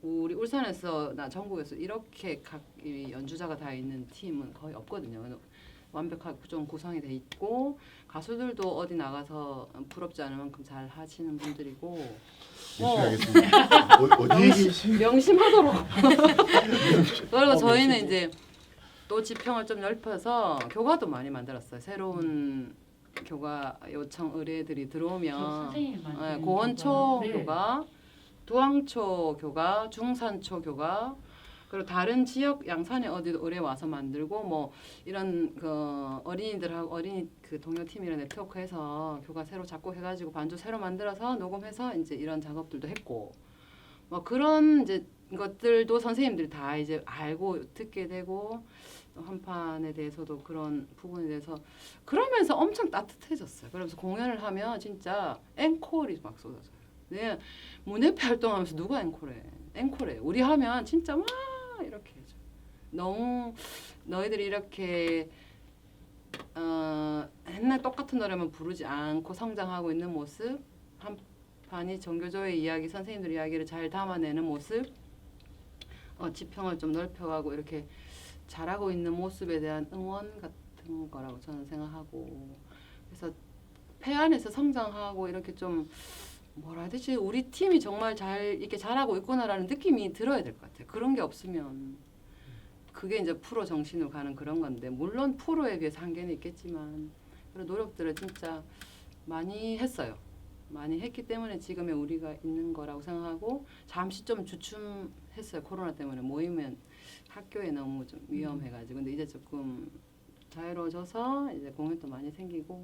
우리 울산에서나 전국에서 이렇게 각 연주자가 다 있는 팀은 거의 없거든요. 완벽하게 좀 구성이 돼 있고 가수들도 어디 나가서 부럽지 않을 만큼 잘 하시는 분들이고 열심히 하겠습니다. 어디 계시? 명심하도록. 그리고 저희는 이제 또 지평을 좀 넓혀서 교과도 많이 만들었어요. 새로운 교과 요청 의뢰들이 들어오면 선생님이 만든 고원초 네. 교과, 두왕초 교과, 중산초 교과 그리고 다른 지역 양산에 어디도 의뢰 와서 만들고 뭐 이런 그 어린이들하고 어린이 그 동료팀이랑 네트워크해서 교과 새로 작곡해가지고 반주 새로 만들어서 녹음해서 이제 이런 작업들도 했고 뭐 그런 이제 것들도 선생님들이 다 이제 알고 듣게 되고 또 한판에 대해서도 그런 부분에 대해서 그러면서 엄청 따뜻해졌어요. 그러면서 공연을 하면 진짜 앵콜이 막 쏟아져요. 네, 문예패 활동하면서 누가 앵콜해? 앵콜해. 우리 하면 진짜 막 이렇게 해줘. 너무 너희들이 이렇게 맨날 똑같은 노래만 부르지 않고 성장하고 있는 모습, 한판이 정교조의 이야기, 선생님들 이야기를 잘 담아내는 모습, 지평을 좀 넓혀가고 이렇게 잘하고 있는 모습에 대한 응원 같은 거라고 저는 생각하고 그래서 폐 안에서 성장하고 이렇게 좀 뭐라 해야 되지? 우리 팀이 정말 잘 이렇게 잘하고 있구나라는 느낌이 들어야 될 것 같아요. 그런 게 없으면 그게 이제 프로 정신으로 가는 그런 건데 물론 프로에 비해서 한계는 있겠지만 그런 노력들을 진짜 많이 했어요. 많이 했기 때문에 지금의 우리가 있는 거라고 생각하고 잠시 좀 주춤했어요. 코로나 때문에 모이면 학교에 너무 좀 위험해가지고 근데 이제 조금 자유로워져서 이제 공연도 많이 생기고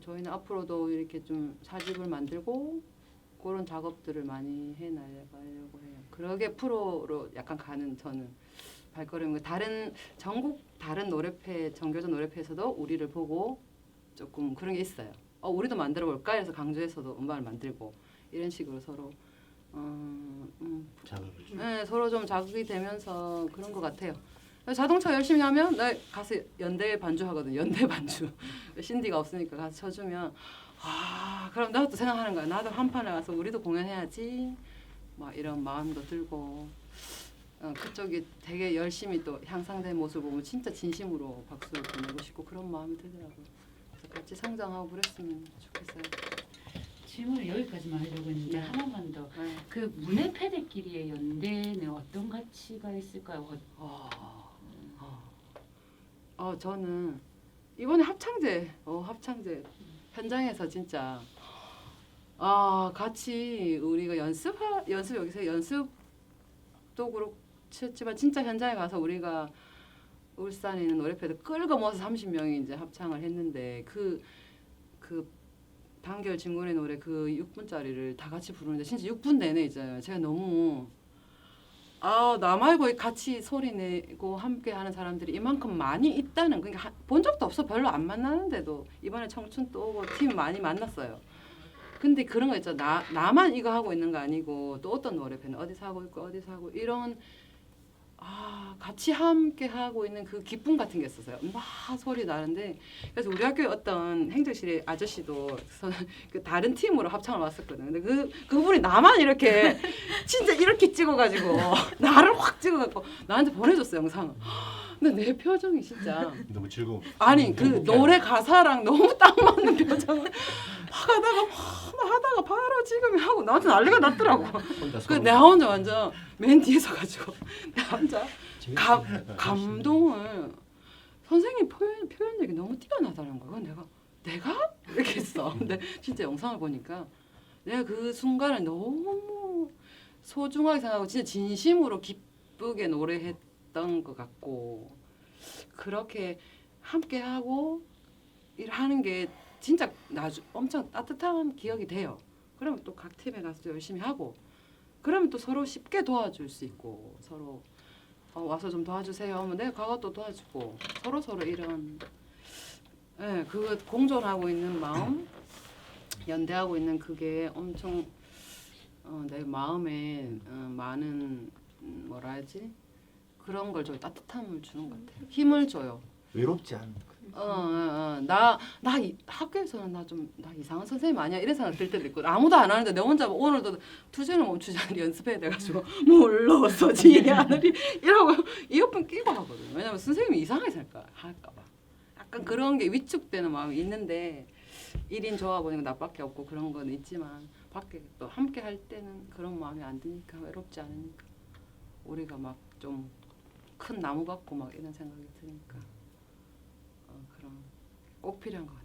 저희는 앞으로도 이렇게 좀 사집을 만들고 그런 작업들을 많이 해나가려고 해요. 그러게 프로로 약간 가는 저는 발걸음이 다른 전국 다른 노래패 정교조 노래패에서도 우리를 보고 조금 그런 게 있어요. 우리도 만들어 볼까 해서 강주에서도 음반을 만들고 이런 식으로 서로 네, 서로 좀 자극이 되면서 그런 것 같아요. 자동차 열심히 하면 나 가서 연대 반주 하거든. 연대 반주. 신디가 없으니까 가서 쳐주면 그럼 나도 또 생각하는 거야. 나도 한판에 가서 우리도 공연해야지. 막 이런 마음도 들고 그쪽이 되게 열심히 또 향상된 모습을 보면 진짜 진심으로 박수를 보내고 싶고 그런 마음이 들더라고요. 그래서 같이 성장하고 그랬으면 좋겠어요. 질문을 여기까지만 하려고 했는데 네. 하나만 더. 네. 그 문예패들끼리의 연대는 어떤 가치가 있을까요? 저는 이번에 합창제 현장에서 진짜 같이 우리가 연습 여기서 연습도 그렇지만 진짜 현장에 가서 우리가 울산에 있는 노래패들 끌고 모아서 30명이 이제 합창을 했는데 그 단결 진군의 노래 그 6분짜리를 다 같이 부르는데 진짜 6분 내내 있잖아요. 제가 너무 나 말고 같이 소리 내고 함께 하는 사람들이 이만큼 많이 있다는 그러니까 본 적도 없어. 별로 안 만나는데도 이번에 청춘 또 오고 팀 많이 만났어요. 근데 그런 거 있죠. 나만 이거 하고 있는 거 아니고 또 어떤 노래팬은 어디서 하고 있고 어디서 하고 이런 같이 함께 하고 있는 그 기쁨 같은 게 있었어요. 막 소리 나는데 그래서 우리 학교에 어떤 행정실의 아저씨도 그 다른 팀으로 합창을 왔었거든요. 근데 그분이 나만 이렇게 진짜 이렇게 찍어가지고 나를 확 찍어갖고 나한테 보내줬어 영상을. 근데 내 표정이 진짜 너무 즐거워. 아니 그 노래 가사랑 너무 딱 맞는 표정을 하다가 바로 지금 하고 나한테 난리가 났더라고. 그 내가 혼자 완전 맨 뒤에서 가지고 내가 혼자 감동을 선생님 표현력이 너무 뛰어나다는 거야. 내가 이렇게 했어. 근데 진짜 영상을 보니까 내가 그 순간을 너무 소중하게 생각하고 진짜 진심으로 기쁘게 노래했던 것 같고 그렇게 함께 하고 일하는 게 진짜 엄청 따뜻한 기억이 돼요. 그러면 또 각 팀에 가서 열심히 하고 그러면 또 서로 쉽게 도와줄 수 있고 서로 와서 좀 도와주세요 하면 내가 가서 또 도와주고 서로 이런 그 공존하고 있는 마음 연대하고 있는 그게 엄청 내 마음에 많은 뭐라 하지 그런 걸 좀 따뜻함을 주는 것 같아요. 힘을 줘요. 외롭지 않은 나 학교에서는 나 이상한 선생님 아니야 이런 생각 들 때도 있고 아무도 안 하는데 내 혼자 오늘도 투제는 멈추지 않으려 연습해야 돼가지고 물러서지 않으리 이러고 이어폰 끼고 하거든요. 왜냐면 선생님이 이상하게 할까봐 약간 그런 게 위축되는 마음이 있는데 1인 좋아 보니까 나밖에 없고 그런 건 있지만 밖에 또 함께 할 때는 그런 마음이 안 드니까 외롭지 않으니까 우리가 막 좀 큰 나무 같고 막 이런 생각이 드니까 그런 꼭 필요한 것 같아요.